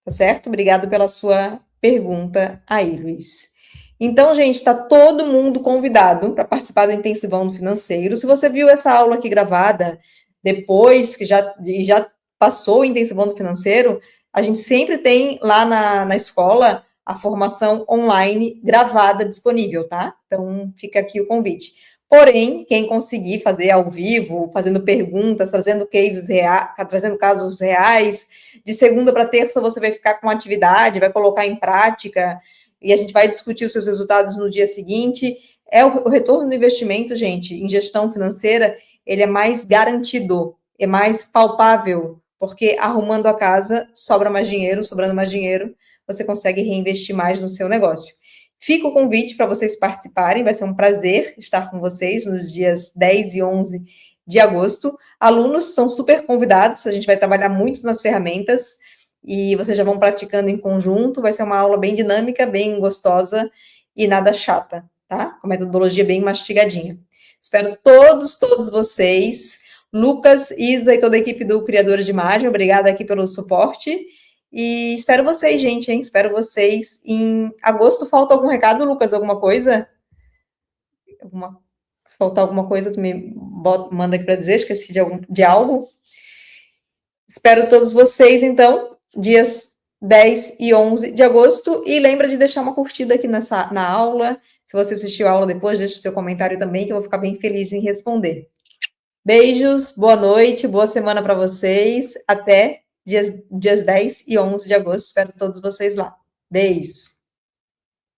Tá certo? Obrigado pela sua pergunta aí, Luiz. Então, gente, está todo mundo convidado para participar do Intensivão do Financeiro. Se você viu essa aula aqui gravada depois que já passou o Intensivão do Financeiro, a gente sempre tem lá na escola a formação online gravada disponível, tá? Então, fica aqui o convite. Porém, quem conseguir fazer ao vivo, fazendo perguntas, trazendo cases reais, trazendo casos reais, de segunda para terça você vai ficar com atividade, vai colocar em prática, e a gente vai discutir os seus resultados no dia seguinte. O retorno do investimento, gente, em gestão financeira, ele é mais garantido, é mais palpável, porque arrumando a casa, sobra mais dinheiro, sobrando mais dinheiro, você consegue reinvestir mais no seu negócio. Fica o convite para vocês participarem, vai ser um prazer estar com vocês nos dias 10 e 11 de agosto. Alunos são super convidados, a gente vai trabalhar muito nas ferramentas, e vocês já vão praticando em conjunto, vai ser uma aula bem dinâmica, bem gostosa e nada chata, tá? Com metodologia bem mastigadinha. Espero todos vocês, Lucas, Isla e toda a equipe do Criadores de Imagem, obrigada aqui pelo suporte, e espero vocês, gente, hein? Espero vocês em agosto. Falta algum recado, Lucas? Alguma coisa? Se faltar alguma coisa, tu me manda aqui para dizer, esqueci de algo. Espero todos vocês, então, dias 10 e 11 de agosto, e lembra de deixar uma curtida aqui na aula. Se você assistiu a aula depois, deixe seu comentário também, que eu vou ficar bem feliz em responder. Beijos, boa noite, boa semana para vocês. Até dias 10 e 11 de agosto. Espero todos vocês lá. Beijos.